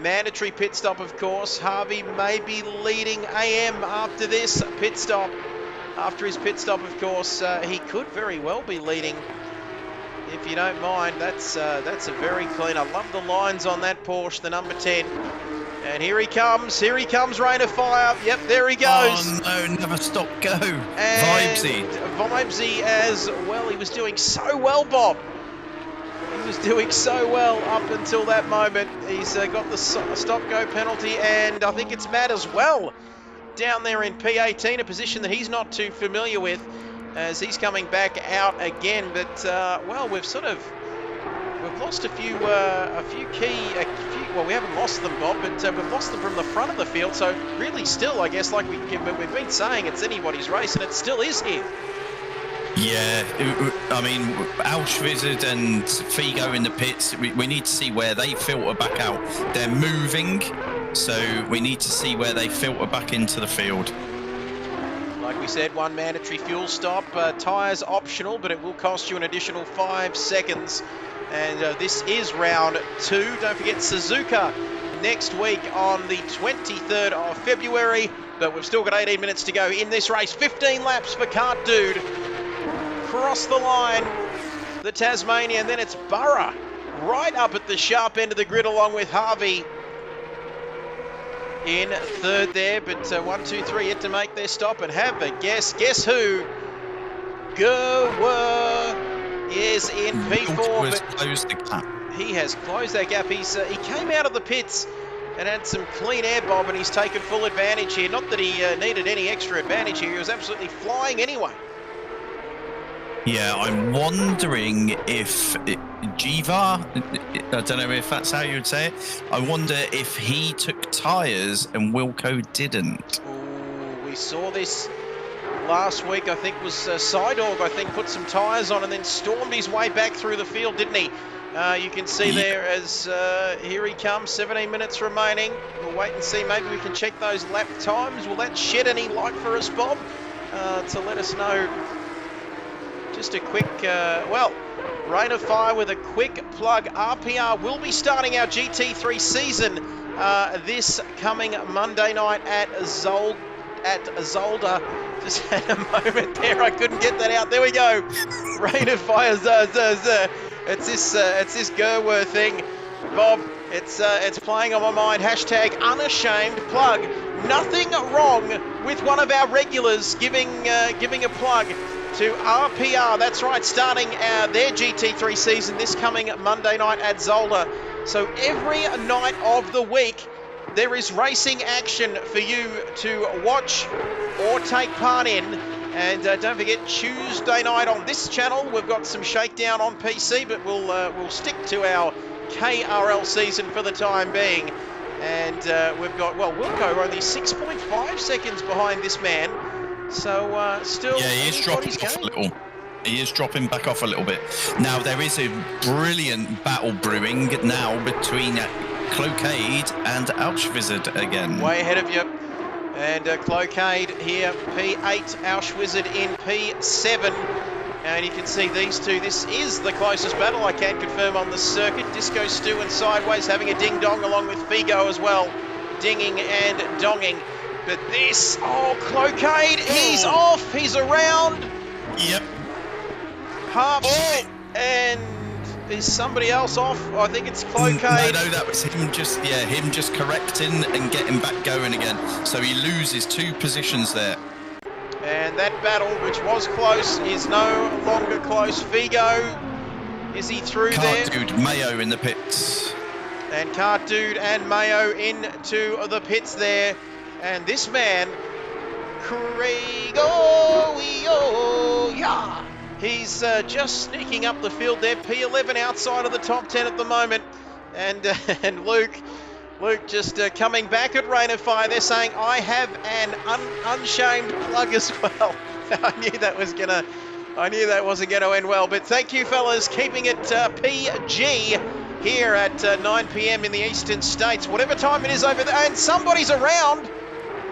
Mandatory pit stop, of course. Harvey may be leading AM after this pit stop. After his pit stop, of course, he could very well be leading. If you don't mind, that's a very clean. I love the lines on that Porsche, the number 10. And here he comes, Rain of Fire. Yep, there he goes. Oh no, never stop go. And Vibesy as well. He was doing so well, Bob. He was doing so well up until that moment. He's got the stop-go penalty, and I think it's Matt as well down there in P18, a position that he's not too familiar with, as he's coming back out again. But well, we've lost a few well, we haven't lost them, Bob, but we've lost them from the front of the field. So really still, I guess, like we've been saying, it's anybody's race, and it still is here. Yeah, I mean, Auschwitz and Figo in the pits, we need to see where they filter back out. They're moving, so we need to see where they filter back into the field. Like we said, one mandatory fuel stop, tyres optional, but it will cost you an additional 5 seconds. And this is round 2. Don't forget Suzuka next week on the 23rd of February, but we've still got 18 minutes to go in this race. 15 laps for Kart Dude. Cross the line, the Tasmania, and then it's Burra right up at the sharp end of the grid along with Harvey in third there, but 1, 2, 3 yet to make their stop. And have a guess. Guess who? Gerwer is in P4, but closed the gap. He has closed that gap. He came out of the pits and had some clean air, Bob, and he's taken full advantage here. Not that he needed any extra advantage here. He was absolutely flying anyway. Yeah, I'm wondering if Jiva, I don't know if that's how you would say it, I wonder if he took tyres and Wilco didn't. Ooh, we saw this last week, I think, was Sidorg, I think, put some tyres on and then stormed his way back through the field, didn't he? You can see there as here he comes, 17 minutes remaining. We'll wait and see, maybe we can check those lap times. Will that shed any light for us, Bob, to let us know? Just a quick, Rain of Fire with a quick plug. RPR will be starting our GT3 season this coming Monday night at Zolder. Just had a moment there, I couldn't get that out. There we go. Rain of Fire, It's this Gerwer thing, Bob. It's playing on my mind. Hashtag unashamed plug. Nothing wrong with one of our regulars giving a plug to RPR. That's right, starting their GT3 season this coming Monday night at Zolder. So every night of the week, there is racing action for you to watch or take part in. And don't forget, Tuesday night on this channel, we've got some shakedown on PC, but we'll stick to our KRL season for the time being. And we've got, Wilco only 6.5 seconds behind this man. So still, yeah, he is dropping off a little. He is dropping back off a little bit. Now there is a brilliant battle brewing now between Cloquet and Auschwitz again. Way ahead of you. And Cloquet here, P8, Auschwitz in P7. And you can see these two. This is the closest battle, I can confirm, on the circuit. Disco Stew and Sideways having a ding-dong along with Figo as well. Dinging and donging. But this, Cloquet, he's off, he's around. Yep. Harps, and is somebody else off? I think it's Cloquet. No, that was him just correcting and getting back going again. So he loses 2 positions there. And that battle, which was close, is no longer close. Figo, is he through there? Kart Dude, Mayo in the pits. And Kart Dude and Mayo into the pits there. And this man, he's just sneaking up the field there. P11 outside of the top 10 at the moment. And Luke just coming back at Rain of Fire. They're saying, I have an unshamed plug as well. I knew that wasn't going to end well. But thank you, fellas, keeping it PG here at 9 p.m. in the eastern states. Whatever time it is over there. And somebody's around.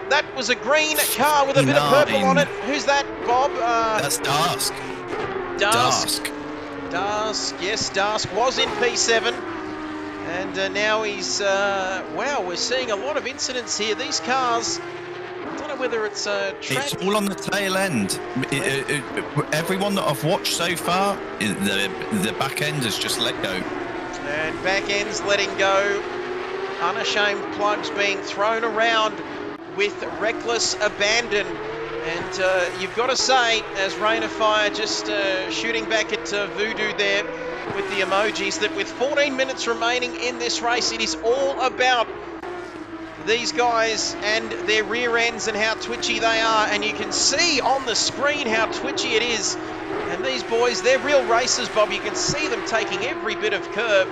That was a green car with a bit of purple on it. Who's that, Bob? That's Dask. Dask. Yes, Dask was in P7. And now he's... wow, we're seeing a lot of incidents here. These cars... I don't know whether it's a track... It's all on the tail end. Everyone that I've watched so far, the back end has just let go. And back end's letting go. Unashamed plugs being thrown around with reckless abandon. And you've got to say, as Rain of Fire just shooting back at Voodoo there with the emojis, that with 14 minutes remaining in this race, it is all about these guys and their rear ends and how twitchy they are. And you can see on the screen how twitchy it is. And these boys, they're real racers, Bob. You can see them taking every bit of curb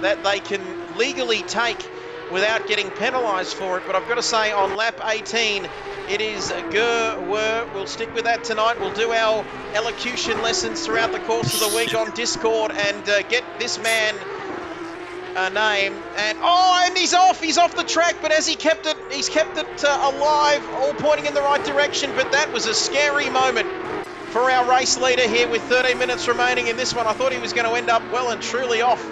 that they can legally take without getting penalised for it. But I've got to say, on lap 18, it is Ger-Wer. We'll stick with that tonight. We'll do our elocution lessons throughout the course of the week on Discord and get this man a name. And he's off the track, but he's kept it alive, all pointing in the right direction. But that was a scary moment for our race leader here with 13 minutes remaining in this one. I thought he was going to end up well and truly off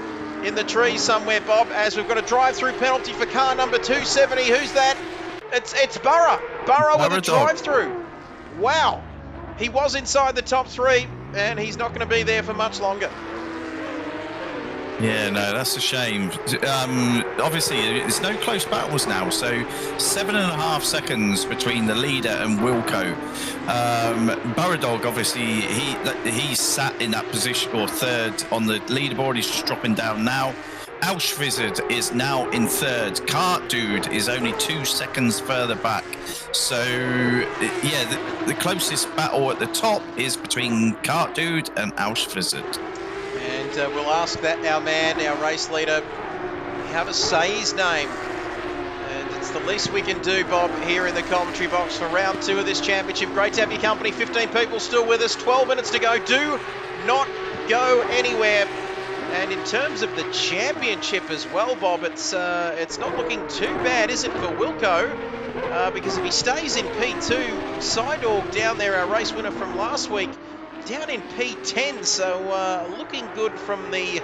in the trees somewhere, Bob, as we've got a drive-through penalty for car number 270. Who's that? It's Burrow with a drive-through. Wow. He was inside the top 3, and he's not going to be there for much longer. Yeah, no, that's a shame. Obviously, there's no close battles now, so 7.5 seconds between the leader and Wilco. Burradog, obviously, he sat in that position, or third on the leaderboard. He's just dropping down now. Auschwizard is now in third. Cart Dude is only 2 seconds further back. So, yeah, the closest battle at the top is between Cart Dude and Auschwizard. And we'll ask that our man, our race leader, how to say his name. And it's the least we can do, Bob, here in the commentary box for round 2 of this championship. Great to have your company. 15 people still with us. 12 minutes to go. Do not go anywhere. And in terms of the championship as well, Bob, it's not looking too bad, is it, for Wilco? Because if he stays in P2, Sidorg down there, our race winner from last week, down in P10, so looking good from the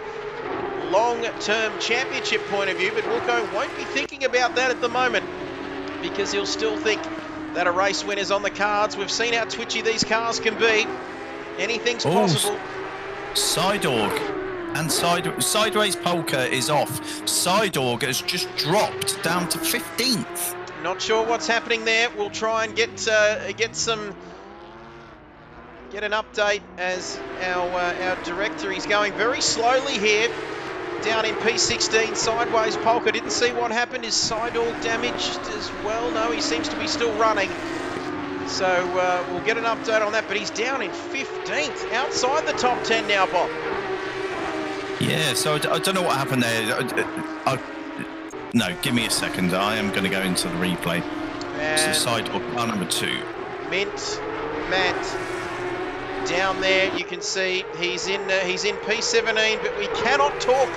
long-term championship point of view, but Wilco won't be thinking about that at the moment because he'll still think that a race win is on the cards. We've seen how twitchy these cars can be. Anything's possible. Sidorg and Sideways Polka is off. Sidorg has just dropped down to 15th. Not sure what's happening there. We'll try and get an update as our director. He's going very slowly here down in P16. Sideways Polka, didn't see what happened. Is Sidorg damaged as well? No, he seems to be still running. So we'll get an update on that, but he's down in 15th, outside the top 10 now, Bob. Yeah, so I don't know what happened there. No, give me a second. I am going to go into the replay. So Sidorg, car number 2. Mint, Matt, down there, you can see he's in P17, but we cannot talk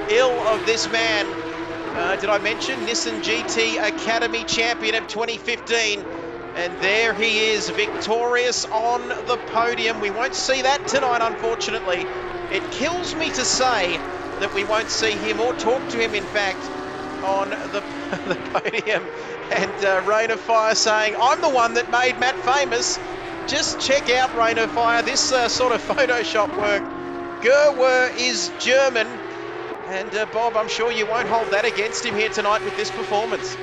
ill of this man. Did I mention Nissan GT Academy champion of 2015? And there he is, victorious on the podium. We won't see that tonight, unfortunately. It kills me to say that we won't see him or talk to him, in fact, on the podium. And Rain of Fire saying, I'm the one that made Matt famous. Just check out Rain of Fire, this sort of Photoshop work. Ger-Wer is German. And Bob, I'm sure you won't hold that against him here tonight with this performance.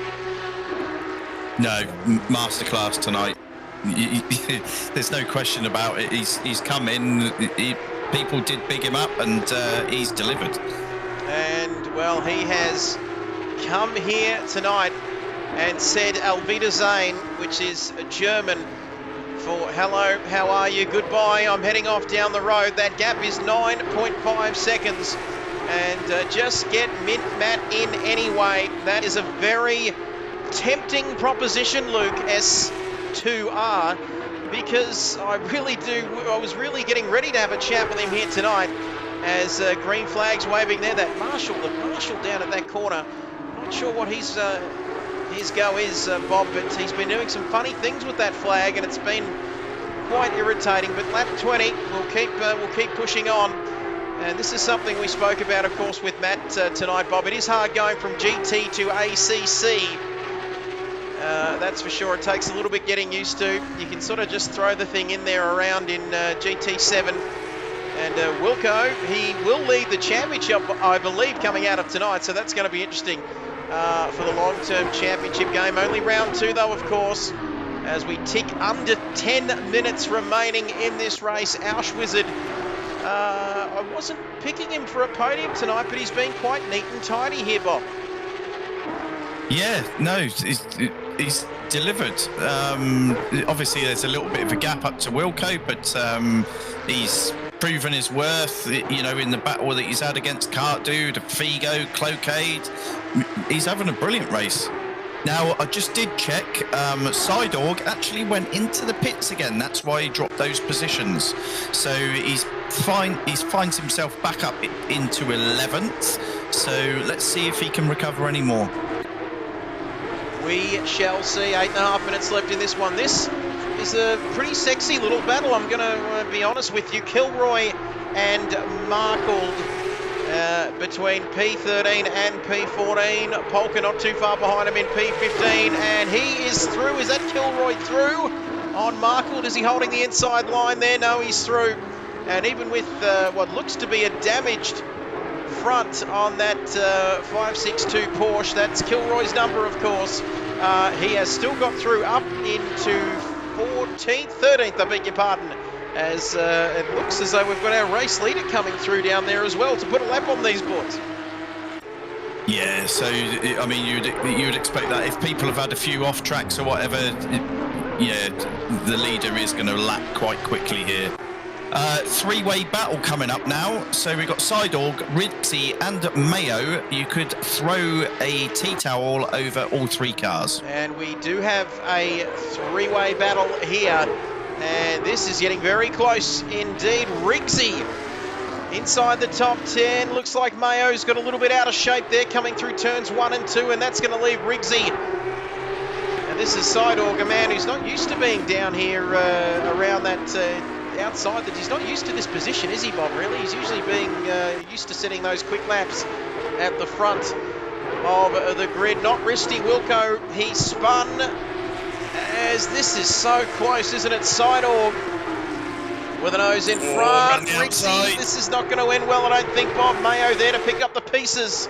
No, masterclass tonight. There's no question about it. He's come in, people did big him up, and he's delivered. And, well, he has come here tonight and said Auf Wiedersehen, which is German for hello, how are you, goodbye, I'm heading off down the road. That gap is 9.5 seconds. And just get Mint Matt in anyway. That is a very tempting proposition, Luke, S2R, because I was really getting ready to have a chat with him here tonight as green flag's waving there. That the marshal down at that corner, not sure what his go is, Bob, but he's been doing some funny things with that flag, and it's been quite irritating. But lap 20, we'll keep pushing on. And this is something we spoke about, of course, with Matt tonight, Bob. It is hard going from GT to ACC. That's for sure. It takes a little bit getting used to. You can sort of just throw the thing in there around in GT7. And Wilco, he will lead the championship, I believe, coming out of tonight. So that's going to be interesting for the long-term championship game. Only round 2, though, of course, as we tick under 10 minutes remaining in this race. Auschwizard, I wasn't picking him for a podium tonight, but he's been quite neat and tidy here, Bob. Yeah, no, he's delivered. Obviously, there's a little bit of a gap up to Wilco, but he's proven his worth, you know, in the battle that he's had against Kart Dude, Figo, Cloakade. He's having a brilliant race. Now, I just did check. Sidorg actually went into the pits again. That's why he dropped those positions. So he finds himself back up into 11th. So let's see if he can recover any more. We shall see. 8.5 minutes left in this one. This is a pretty sexy little battle, I'm going to be honest with you. Kilroy and Markle between P13 and P14. Polka not too far behind him in P15, and he is through. Is that Kilroy through on Markle? Is he holding the inside line there? No, he's through. And even with what looks to be a damaged front on that 562 Porsche, that's Kilroy's number, of course. He has still got through up into 13th, I beg your pardon, as it looks as though we've got our race leader coming through down there as well to put a lap on these boards. Yeah, so I mean, you'd expect that if people have had a few off tracks or whatever, yeah, the leader is going to lap quite quickly here. Three-way battle coming up now. So we've got Sidorg, Ritzy and Mayo. You could throw a tea towel over all three cars. And we do have a three-way battle here. And this is getting very close indeed. Riggsy inside the top 10. Looks like Mayo's got a little bit out of shape there coming through turns 1 and 2. And that's going to leave Riggsy. And this is Sidorg, a man who's not used to being down here around that... outside, that he's not used to this position, is he, Bob, really? He's usually being used to setting those quick laps at the front of the grid. Not Risty Wilco, he spun, as this is so close, isn't it? Sidorg with a nose in front. Rixie, this is not going to end well, I don't think, Bob. Mayo there to pick up the pieces.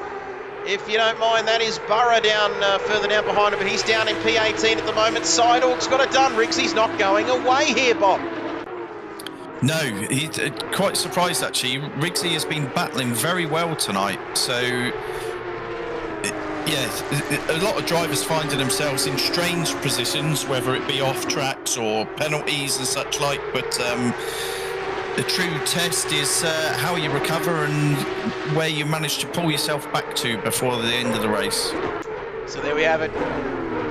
If you don't mind, that is Burrow down further down behind him, but he's down in P18 at the moment. Sidorg's got it done. Rixie's not going away here, Bob. No, he's quite surprised actually. Riggsy has been battling very well tonight. So, yeah, a lot of drivers finding themselves in strange positions, whether it be off tracks or penalties and such like. But the true test is how you recover and where you manage to pull yourself back to before the end of the race. So there we have it.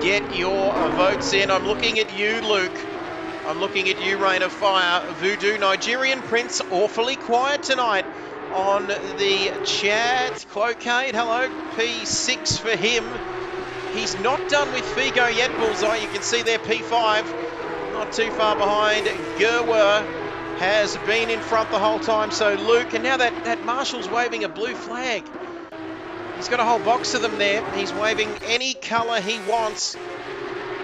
Get your votes in. I'm looking at you, Luke. I'm looking at you, Rain of Fire. Voodoo, Nigerian Prince, awfully quiet tonight on the chat. Cloakade, hello, P6 for him. He's not done with Figo yet, Bullseye. You can see there, P5, not too far behind. Gerwer has been in front the whole time, so Luke, and now that Marshall's waving a blue flag. He's got a whole box of them there. He's waving any colour he wants.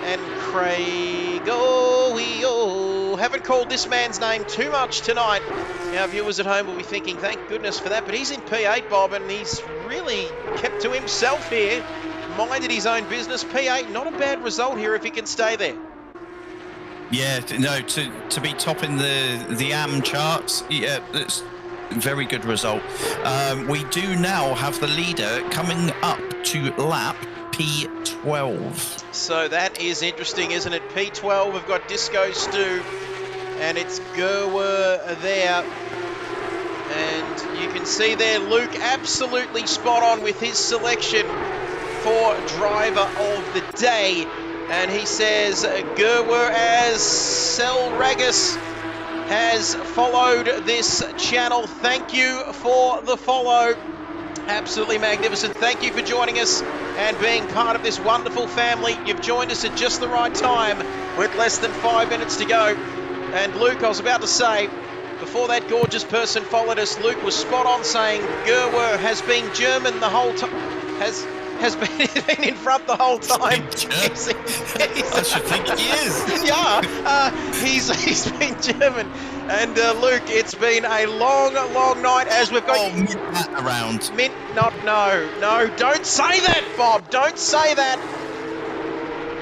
And Craig, haven't called this man's name too much tonight. Our viewers at home will be thinking, thank goodness for that. But he's in P8, Bob, and he's really kept to himself here. Minded his own business. P8, not a bad result here if he can stay there. Yeah, no, to be topping the AM charts, yeah, that's a very good result. We do now have the leader coming up to lap P12. So that is interesting, isn't it? P12, we've got Disco Stu, and it's Gerwer there. And you can see there, Luke absolutely spot on with his selection for driver of the day. And he says Gerwer, as Sel Ragus has followed this channel. Thank you for the follow. Absolutely magnificent. Thank you for joining us and being part of this wonderful family. You've joined us at just the right time with less than 5 minutes to go. And Luke, I was about to say, before that gorgeous person followed us, Luke was spot on saying Gerwer has been German the whole time, has been in front the whole time. I should think he is. Yeah, he's been German. And Luke, it's been a long, long night as we've got... Mint Matt around. No, don't say that, Bob. Don't say that.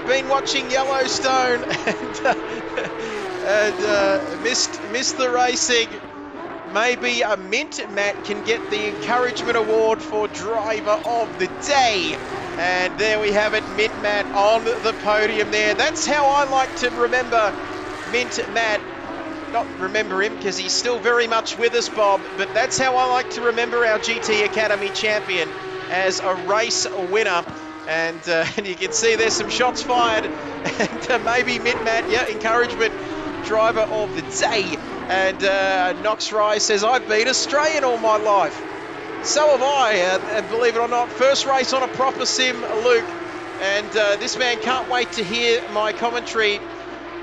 Been watching Yellowstone and missed the racing. Maybe a Mint Matt can get the encouragement award for driver of the day. And there we have it, Mint Matt on the podium there. That's how I like to remember Mint Matt. not remember him because he's still very much with us, Bob, but that's how I like to remember our GT Academy champion, as a race winner. And you can see there's some shots fired, and maybe Matt, yeah, encouragement driver of the day. And Knox Rye says, I've been Australian all my life. So have I, and believe it or not, first race on a proper sim, Luke. And this man can't wait to hear my commentary.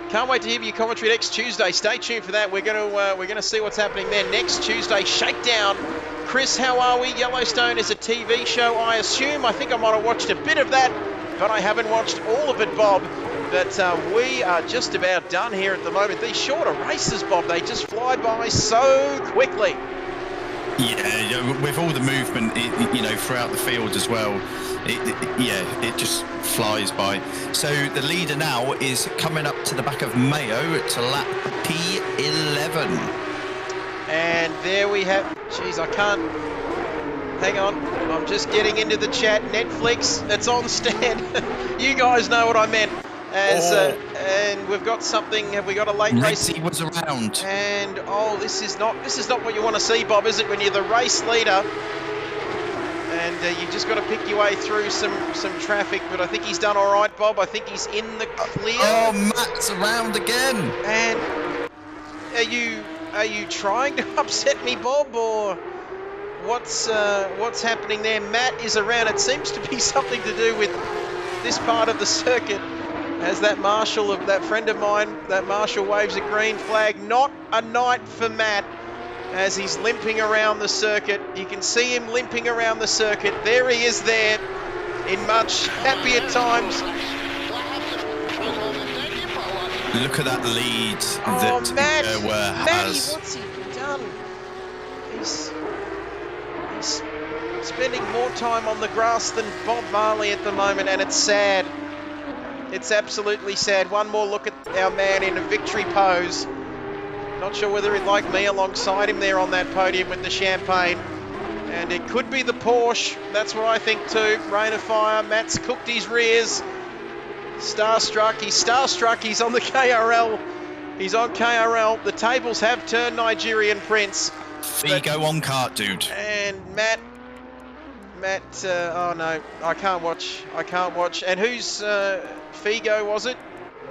Can't wait to hear your commentary next Tuesday. Stay tuned for that. We're gonna see what's happening there next Tuesday. Shakedown. Chris, how are we? Yellowstone is a TV show, I assume. I think I might have watched a bit of that, but I haven't watched all of it, Bob. But we are just about done here at the moment. These shorter races, Bob, they just fly by so quickly. Yeah, with all the movement, throughout the field as well, it just flies by. So the leader now is coming up to the back of Mayo to lap P11. And there we have, geez, I can't, hang on, I'm just getting into the chat. Netflix, it's on Stan. You guys know what I meant. And we've got something, have we got a late race? He was around. And, this is not what you want to see, Bob, is it, when you're the race leader? And you just got to pick your way through some traffic, but I think he's done all right, Bob. I think he's in the clear. Oh, Matt's around again. And are you trying to upset me, Bob, or what's happening there? Matt is around. It seems to be something to do with this part of the circuit. As that friend of mine, that marshal waves a green flag. Not a night for Matt, as he's limping around the circuit. You can see him limping around the circuit. There he is there, in much happier times. Look at that lead that Matty, what's he done? He's spending more time on the grass than Bob Marley at the moment, and it's sad. It's absolutely sad. One more look at our man in a victory pose. Not sure whether he'd like me alongside him there on that podium with the champagne. And it could be the Porsche. That's what I think too. Rain of Fire. Matt's cooked his rears. Starstruck. He's starstruck. He's on the KRL. He's on KRL. The tables have turned, Nigerian Prince. Figo on cart, dude. And Matt, oh no, I can't watch. And who's Figo, was it?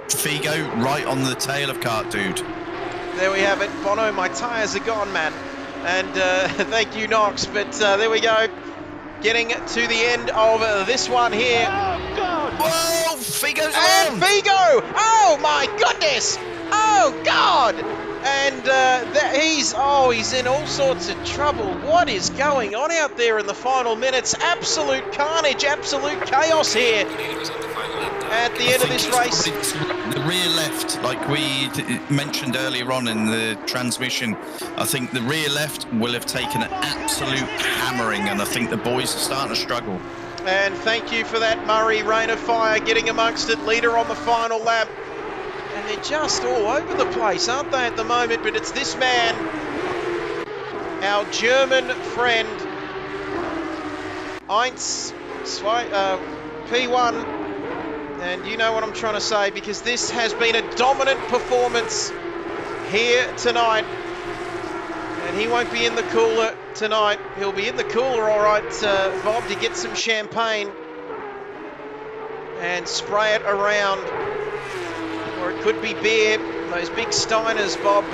Figo right on the tail of cart, dude. There we have it. Bono, my tyres are gone, man. And thank you, Knox. But there we go. Getting to the end of this one here. Oh, God! Whoa, Figo's and on! Figo! Oh, my goodness! Oh, God! And he's in all sorts of trouble. What is going on out there in the final minutes? Absolute carnage, absolute chaos here at the end of this race. The rear left, like we mentioned earlier on in the transmission, I think the rear left will have taken an absolute hammering, and I think the boys are starting to struggle. And thank you for that, Murray. Rain of Fire getting amongst it, leader on the final lap. And they're just all over the place, aren't they, at the moment? But it's this man, our German friend, Heinz P1. And you know what I'm trying to say, because this has been a dominant performance here tonight. And he won't be in the cooler tonight. He'll be in the cooler, all right, Bob, to get some champagne and spray it around. Or it could be beer, those big Steiners, Bob,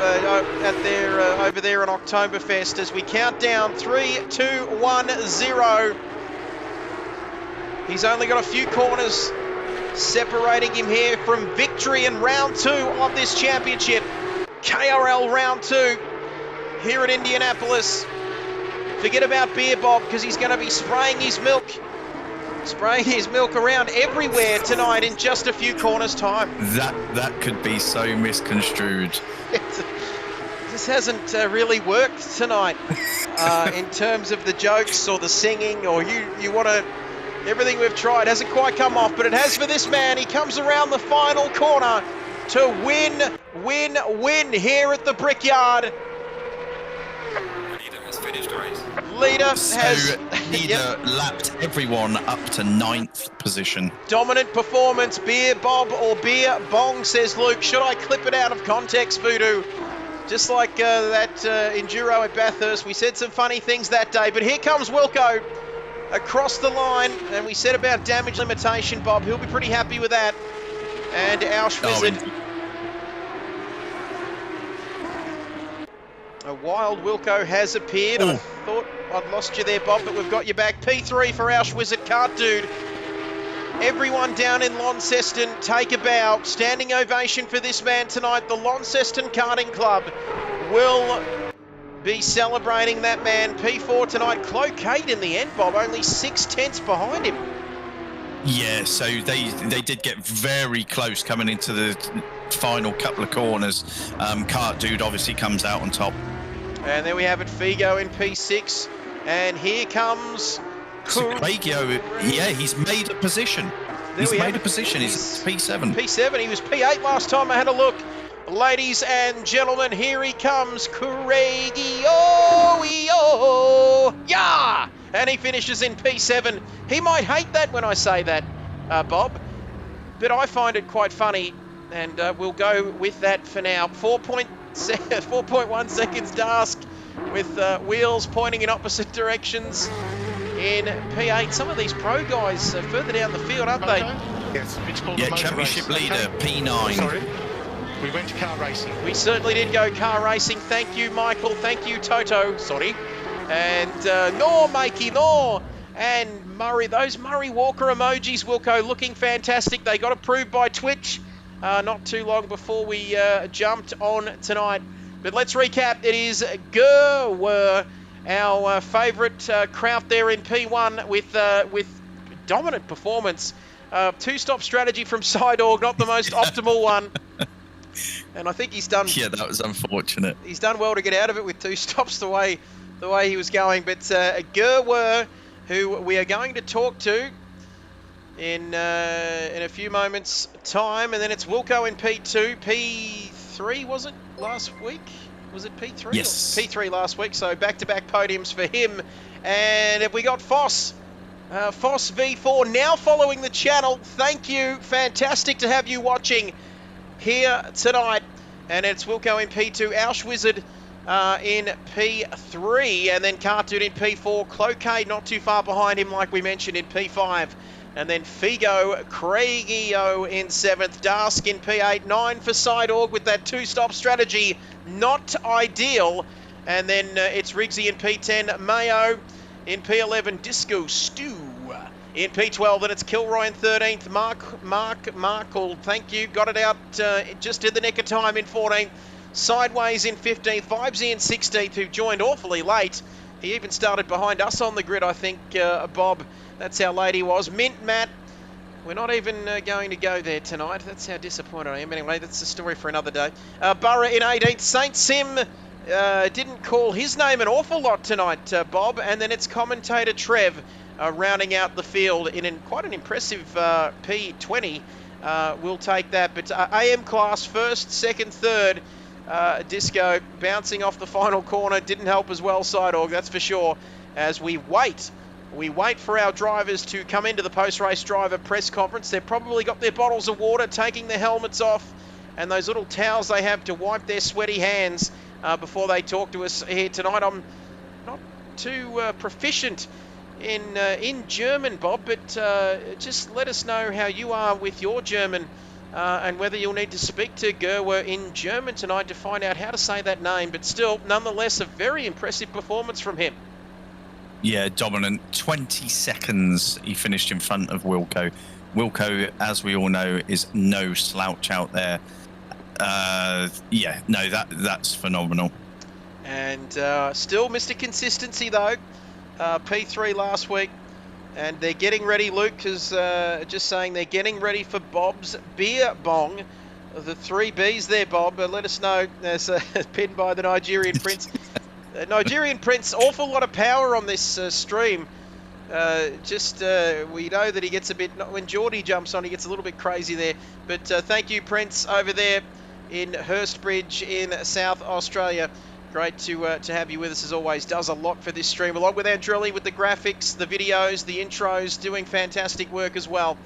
over there on Oktoberfest, as we count down 3, 2, 1, 0. He's only got a few corners separating him here from victory in round 2 of this championship. KRL round 2 here at Indianapolis. Forget about beer, Bob, because he's going to be spraying his milk around everywhere tonight in just a few corners' time. That could be so misconstrued. This hasn't really worked tonight in terms of the jokes or the singing, or you want to. Everything we've tried hasn't quite come off, but it has for this man. He comes around the final corner to win here at the Brickyard. Leader has finished the race. Leader lapped everyone up to 9th position. Dominant performance. Beer Bob or beer bong, says Luke. Should I clip it out of context, Voodoo? Just like that Enduro at Bathurst, we said some funny things that day. But here comes Wilco across the line, and we said about damage limitation, Bob. He'll be pretty happy with that. And Ausch Wizard. A wild Wilco has appeared. I thought I'd lost you there, Bob, but we've got you back. P3 for Ausch Wizard, Kart Dude. Everyone down in Launceston, take a bow. Standing ovation for this man tonight. The Launceston Karting Club will be celebrating that man. P4 tonight. Cloquet in the end, Bob. Only 6/10 behind him. Yeah, so they did get very close coming into the final couple of corners. Kart Dude obviously comes out on top. And there we have it, Figo in P6. And here comes... Craigio, yeah, he's made a position. He's made a position. He's P7. P7. He was P8 last time I had a look. Ladies and gentlemen, here he comes, Craigio. Yeah! And he finishes in P7. He might hate that when I say that, Bob. But I find it quite funny. And we'll go with that for now. 4.1 seconds Dask with wheels pointing in opposite directions. In P8, some of these pro guys are further down the field, aren't they? Yes, it's called championship leader, P9. Sorry, we went to car racing. We certainly did go car racing. Thank you, Michael. Thank you, Toto. Sorry. And no, Mikey, no. And Murray, those Murray Walker emojis, Wilco, looking fantastic. They got approved by Twitch not too long before we jumped on tonight. But let's recap. It is Gerwer, our favourite Kraut there in P1 with dominant performance. Two-stop strategy from Sidorg, not the most optimal one. And I think he's done... Yeah, that was unfortunate. He's done well to get out of it with two stops the way he was going. But Gerwer, who we are going to talk to in a few moments' time. And then it's Wilco in P2. P3, was it, last week? Was it P3? Yes. P3 last week, so back-to-back podiums for him. And have we got Foss? Foss V4 now following the channel. Thank you. Fantastic to have you watching here tonight. And it's Wilco in P2. Ausch Wizard in P3. And then Kart Dude in P4. Cloquet not too far behind him, like we mentioned, in P5. And then Figo, Craigio in 7th, Dask in P8, 9 for Sidorg with that two-stop strategy, not ideal. And then it's Riggsy in P10, Mayo in P11, Disco Stew in P12, and it's Kilroy in 13th, Markle, thank you, got it out just in the nick of time in 14th, Sideways in 15th, Vibesy in 16th, who joined awfully late. He even started behind us on the grid, I think, Bob. That's how late he was. Mint Matt, we're not even going to go there tonight. That's how disappointed I am. Anyway, that's a story for another day. Burra in 18th. Saint Sim didn't call his name an awful lot tonight, Bob. And then it's commentator Trev rounding out the field in quite an impressive P20. We'll take that. But AM class, first, second, third. Disco bouncing off the final corner. Didn't help as well, Sidorg, that's for sure. As we wait for our drivers to come into the post-race driver press conference. They've probably got their bottles of water, taking their helmets off, and those little towels they have to wipe their sweaty hands before they talk to us here tonight. I'm not too proficient in German, Bob, but just let us know how you are with your German and whether you'll need to speak to Gerwer in German tonight to find out how to say that name. But still, nonetheless, a very impressive performance from him. Yeah, dominant. 20 seconds he finished in front of Wilco. Wilco, as we all know, is no slouch out there. Yeah, no, that's phenomenal. And still Mr. Consistency, though. P3 last week. And they're getting ready. Luke is just saying they're getting ready for Bob's Beer Bong. The 3 Bs there, Bob. Let us know. There's a pin by the Nigerian Prince. Nigerian Prince, awful lot of power on this stream. We know that he gets a bit, when Geordie jumps on, he gets a little bit crazy there. But thank you, Prince, over there in Hurstbridge in South Australia. Great to have you with us as always. Does a lot for this stream, along with Andrelli with the graphics, the videos, the intros, doing fantastic work as well.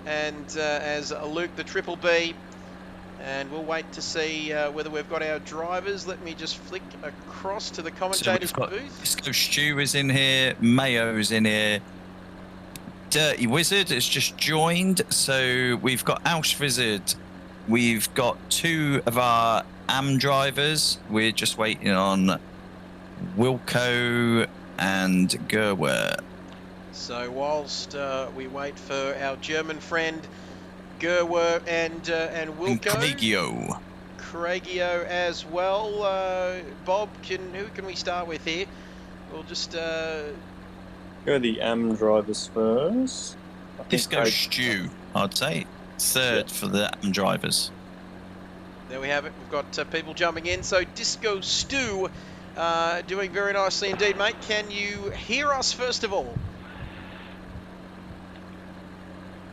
And as Luke, the Triple B, And we'll wait to see whether we've got our drivers. Let me just flick across to the commentators' booth. Disco Stew is in here. Mayo is in here. Dirty Wizard has just joined. So we've got Ausch Wizard. We've got 2 of our AM drivers. We're just waiting on Wilco and Gerwer. So whilst we wait for our German friend Gerwer and Wilco. Craigio as well. Bob, who can we start with here? We'll just go the AM drivers first. Disco Stew, I'd say. Third for the AM drivers. There we have it. We've got people jumping in. So Disco Stew doing very nicely indeed, mate. Can you hear us first of all?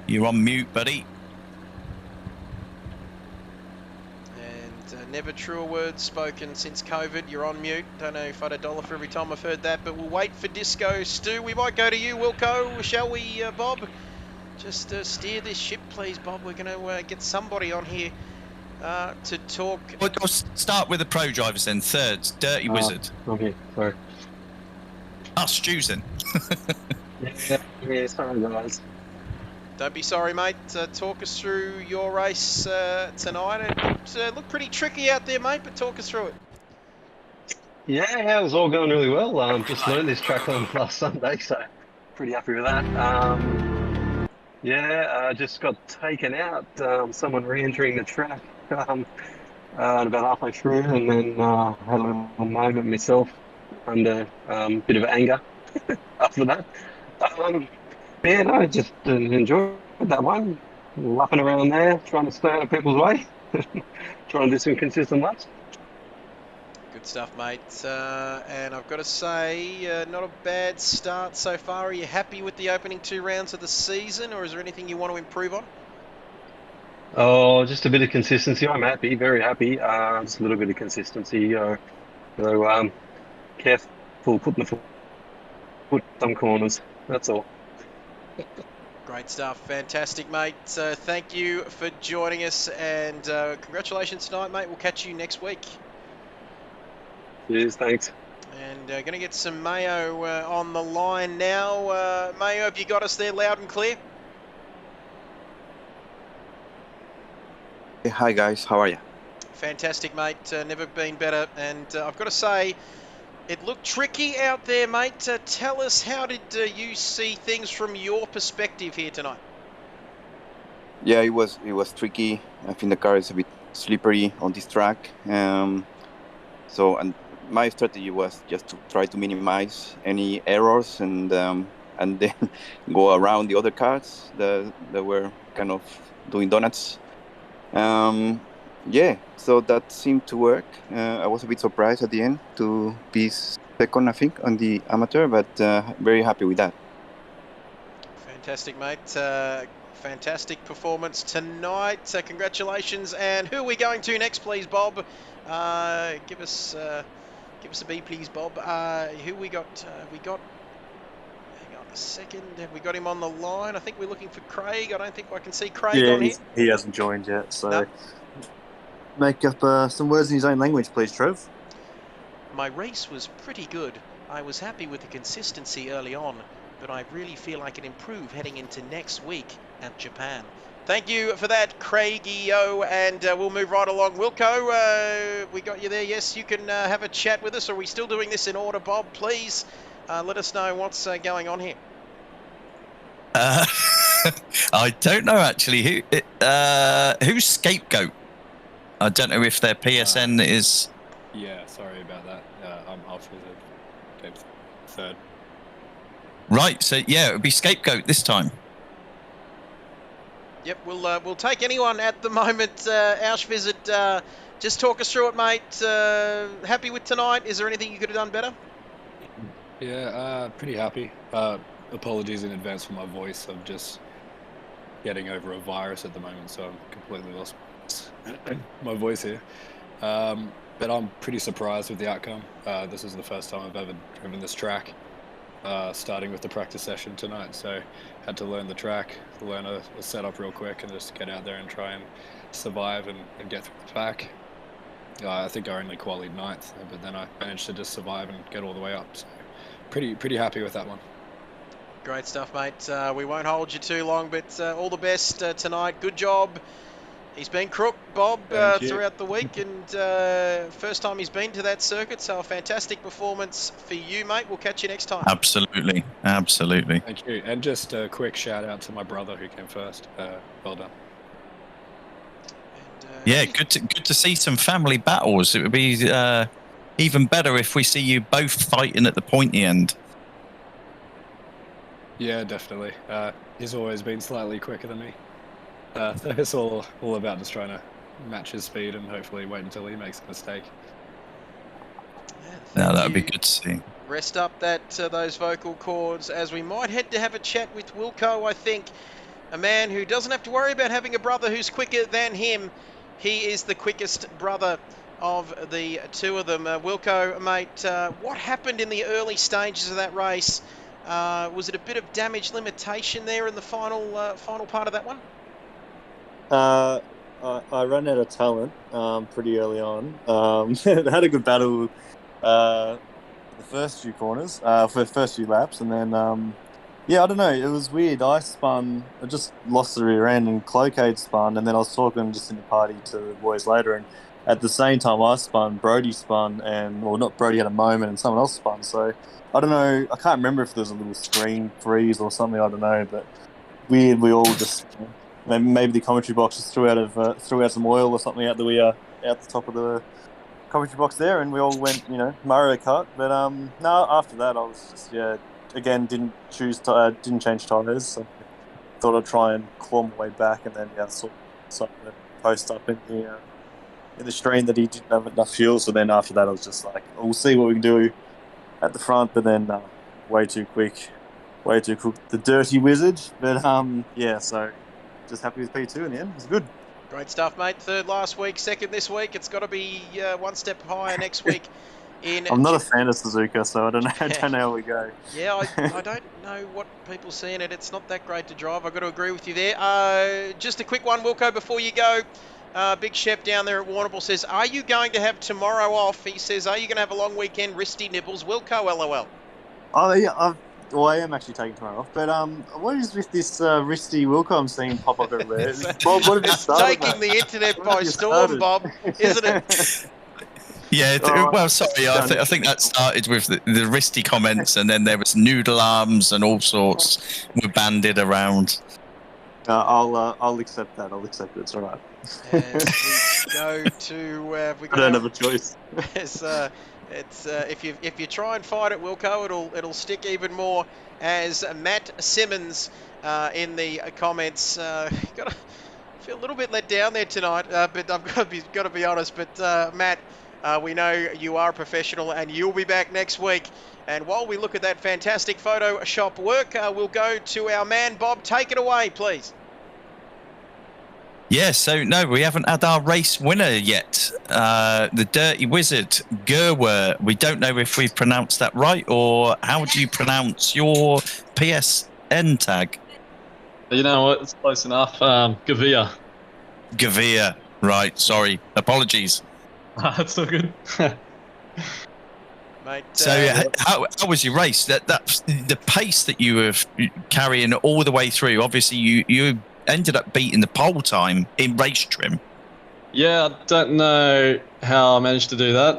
You're on mute, buddy. And never truer words spoken since COVID. You're on mute. Don't know if I'd $1 for every time I've heard that, but we'll wait for Disco Stew. We might go to you, Wilco. Shall we, Bob? Just steer this ship, please, Bob. We're going to get somebody on here to talk. We'll start with the pro drivers then. Third, Dirty Wizard. Okay, sorry. Stew's in. Yeah, sorry guys. Don't be sorry, mate. Talk us through your race tonight. It looked pretty tricky out there, mate, but talk us through it. Yeah, it was all going really well. Just learned this track on last Sunday, so pretty happy with that. Just got taken out. Someone re-entering the track about halfway through, and then had a little moment myself under a bit of anger after that. I just enjoyed that one, lapping around there, trying to stay out of people's way, trying to do some consistent laps. Good stuff, mate. And I've got to say, not a bad start so far. Are you happy with the opening 2 rounds of the season, or is there anything you want to improve on? Oh, just a bit of consistency. I'm happy, very happy. Just a little bit of consistency. Careful putting the foot in some corners. That's all. Great stuff. Fantastic, mate. Thank you for joining us, and congratulations tonight, mate. We'll catch you next week. Cheers, thanks. And going to get some Mayo on the line now. Mayo, have you got us there loud and clear? Hi guys, how are you? Fantastic, mate. Never been better. And I've got to say, it looked tricky out there, mate. Tell us, how did you see things from your perspective here tonight? Yeah, it was tricky. I think the car is a bit slippery on this track. And my strategy was just to try to minimize any errors and then go around the other cars that were kind of doing donuts. So that seemed to work. I was a bit surprised at the end to be second, I think, on the amateur, but very happy with that. Fantastic, mate. Fantastic performance tonight. Congratulations. And who are we going to next, please, Bob? Give us a B, please, Bob. Who we got? Hang on a second. Have we got him on the line? I think we're looking for Craig. I don't think I can see Craig on here. He hasn't joined yet, so no. Make up some words in his own language, please, Trev. My race was pretty good. I was happy with the consistency early on, but I really feel I can improve heading into next week at Japan. Thank you for that, Craigio, and we'll move right along. Wilco, we got you there. Yes, you can have a chat with us. Are we still doing this in order, Bob? Please let us know what's going on here. I don't know, actually. Who's Scapegoat? I don't know if their PSN is... Yeah, sorry about that. I'm off with a third. Right, so yeah, it would be Scapegoat this time. Yep, we'll take anyone at the moment. Ausch Visit, just talk us through it, mate. Happy with tonight? Is there anything you could have done better? Yeah, pretty happy. Apologies in advance for my voice. I'm just getting over a virus at the moment, so I'm completely lost my voice here. But I'm pretty surprised with the outcome. This is the first time I've ever driven this track, starting with the practice session tonight. So had to learn the track, learn a setup real quick, and just get out there and try and survive and get through the pack. I think I only qualified 9th, but then I managed to just survive and get all the way up. So pretty happy with that one. Great stuff, mate. We won't hold you too long, but all the best tonight. Good job. He's been crook, Bob, throughout the week, and first time he's been to that circuit, so a fantastic performance for you, mate. We'll catch you next time. Absolutely. Thank you. And just a quick shout out to my brother who came first. Well done. Yeah, good to see some family battles. It would be even better if we see you both fighting at the pointy end. Yeah, definitely. He's always been slightly quicker than me. So it's all about just trying to match his speed and hopefully wait until he makes a mistake. Yeah, that'd be good to see. Rest up those vocal cords as we might head to have a chat with Wilco, I think. A man who doesn't have to worry about having a brother who's quicker than him. He is the quickest brother of the two of them. Wilco, mate, what happened in the early stages of that race? Was it a bit of damage limitation there in the final part of that one? I ran out of talent pretty early on. Had a good battle the first few corners, for the first few laps, and then I don't know, it was weird. I just lost the rear end, and Cloquet spun, and then I was talking just in the party to the boys later, and at the same time I spun, Brody spun, Brody had a moment and someone else spun, so I don't know, I can't remember if there was a little screen freeze or something, I don't know, but weird, we all just... Maybe the commentary box just threw out some oil or something out the top of the commentary box there, and we all went, Mario Kart. But no, after that I was just again didn't change tires. So thought I'd try and claw my way back, and then sort of post up in the stream that he didn't have enough fuel. So then after that I was just like, we'll see what we can do at the front. But then way too quick, the dirty wizard. But so. Just happy with P2 in the end. It was good. Great stuff, mate. Third last week, second this week. It's got to be one step higher next week. I'm not a fan of Suzuka, so I don't know how we go. Yeah, I don't know what people see in it. It's not that great to drive. I've got to agree with you there. Just a quick one, Wilco, before you go. Big Shep down there at Warrnambool says, are you going to have tomorrow off? He says, are you going to have a long weekend? Wristy nibbles. Wilco, LOL. Oh, yeah, I am actually taking tomorrow off, but what is with this wristy Wilco I'm seeing pop up everywhere? Bob, what have you started? Taking the internet by storm, Bob, isn't it? Yeah, well, sorry, I think that started with the wristy comments, and then there was noodle arms and all sorts were banded around. I'll accept that. It's all right. And we go to. I don't have a choice. If you try and fight it, Wilco, it'll stick even more. As Matt Simmons in the comments, got to feel a little bit let down there tonight, but I've got to be honest. But Matt, we know you are a professional, and you'll be back next week. And while we look at that fantastic Photoshop work, we'll go to our man Bob. Take it away, please. Yeah, so no, we haven't had our race winner yet. The Dirty Wizard, Gerwer. We don't know if we've pronounced that right, or how do you pronounce your PSN tag? You know what? It's close enough. Gavia. Gavia. Right. Sorry. Apologies. That's so good. Mate, so how was your race? That's the pace that you were carrying all the way through. Obviously, you ended up beating the pole time in race trim. Yeah, I don't know how I managed to do that.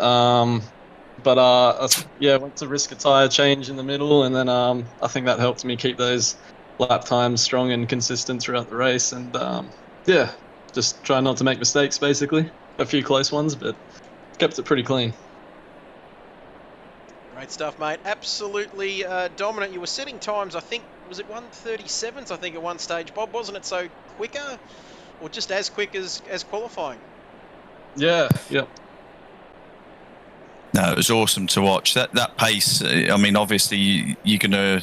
But I went to risk a tyre change in the middle, and then I think that helped me keep those lap times strong and consistent throughout the race. And just try not to make mistakes, basically. A few close ones, but kept it pretty clean. Great stuff, mate. Absolutely dominant. You were setting times, I think, was it 1:37s, I think, at one stage, Bob? Wasn't it so quicker? Or just as quick as qualifying? Yeah, yep. No, it was awesome to watch. That pace, I mean, obviously, you're gonna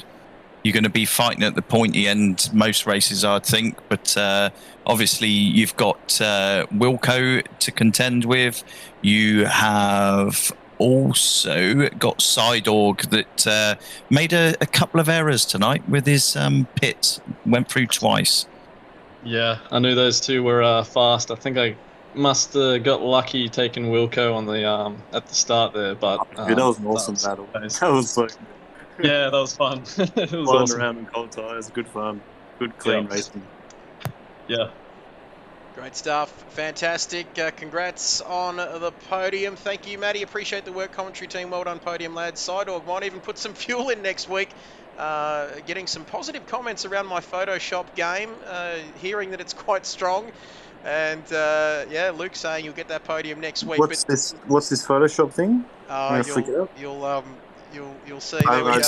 be fighting at the pointy end most races, I think. But obviously, you've got Wilco to contend with. You have also got Sidorg that made a couple of errors tonight with his pits. Went through twice. Yeah, I knew those two were fast. I think I must have got lucky taking Wilco on the at the start there, but Dude, that was an that awesome was battle. nice. That was so good. Yeah, that was fun. It was Flying awesome. around in cold tires, good fun. Good, Yeah, clean racing. yeah. Great stuff. Fantastic. Congrats on the podium. Thank you, Matty. Appreciate the work, commentary team. Well done, podium lads. Sidorg might even put some fuel in next week. Getting some positive comments around my Photoshop game. Hearing that it's quite strong. And yeah, Luke saying you'll get that podium next week. What's this Photoshop thing? I'm gonna flick it up. You'll see. There we go.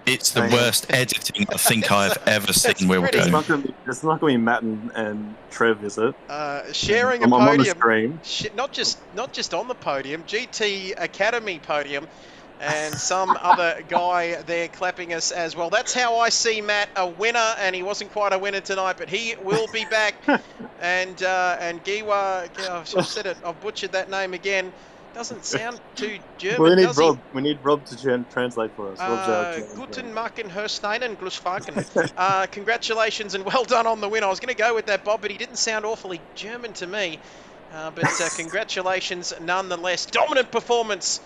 It's the Hang on. worst editing I think I've ever seen. It's pretty- It's Wilco. not gonna be Matt and Trev, is it? Sharing a I'm on the podium, stream. not just on the podium, GT Academy podium, and some other guy there clapping us as well. That's how I see Matt, a winner, and he wasn't quite a winner tonight, but he will be back. And Giwa, I've said it, I've butchered that name again. Doesn't sound too German, We need does Rob. We need Rob to translate for us. Rob's our he? German Guten friend. Morgen, Hersteinen, Glussfaken. Congratulations and well done on the win. I was going to go with that, Bob, but he didn't sound awfully German to me. But congratulations nonetheless. Dominant performance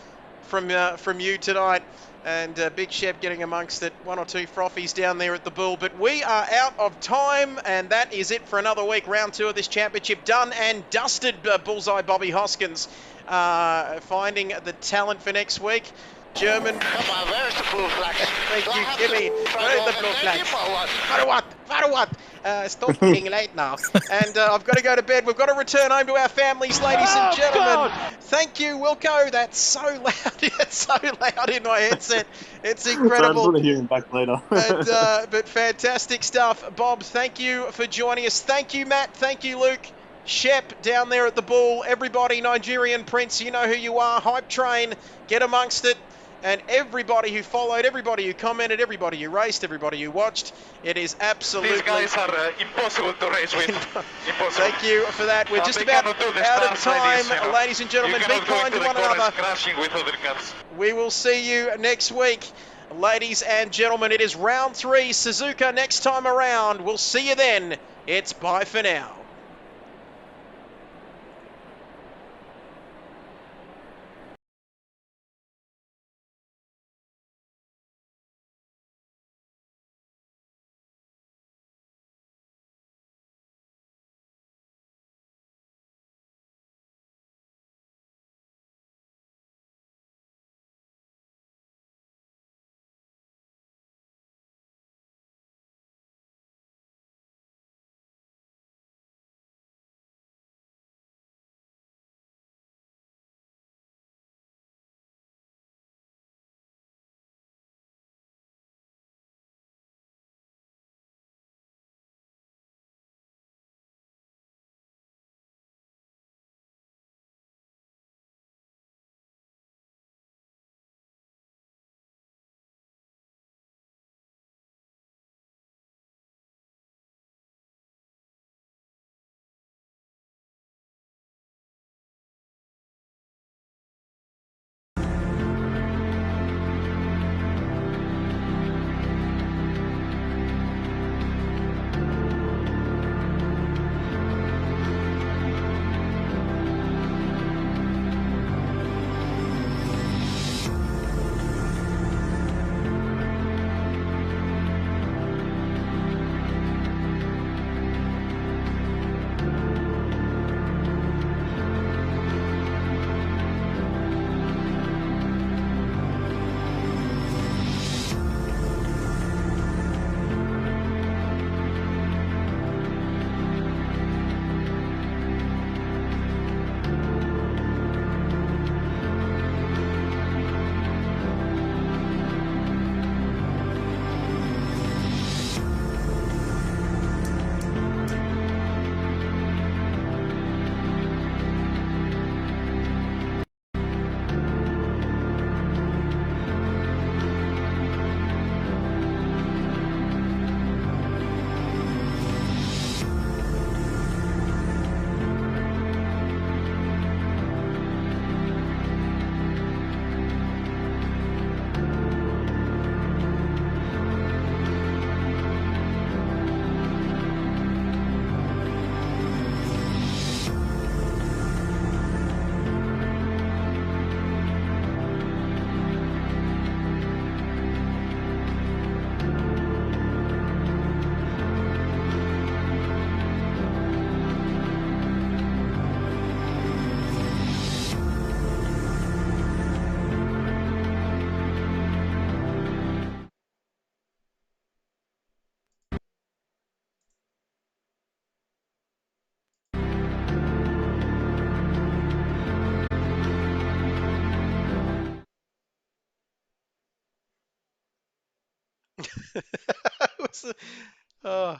from you tonight. And Big Shep getting amongst it. 1 or 2 frothies down there at the Bull. But we are out of time, and that is it for another week. Round 2 of this championship done and dusted. Bullseye Bobby Hoskins finding the talent for next week. German. Come on, where's the blue flag? Thank you, Kimmy. Where is the blue flag? For what? Stop being late now. And I've got to go to bed. We've got to return home to our families, ladies and gentlemen. Thank you, Wilco. That's so loud. It's so loud in my headset. It's incredible. I'm going to hear him back later. But fantastic stuff. Bob, thank you for joining us. Thank you, Matt. Thank you, Luke. Shep down there at the Bull. Everybody, Nigerian Prince, you know who you are. Hype Train, get amongst it. And everybody who followed, everybody who commented, everybody who raced, everybody who watched. It is absolutely... These guys are impossible to race with. Impossible. Thank you for that. We're just about out of time, ladies and gentlemen. Be kind to one another. With other cars. We will see you next week. Ladies and gentlemen, it is round 3, Suzuka next time around. We'll see you then. It's bye for now. It was, oh,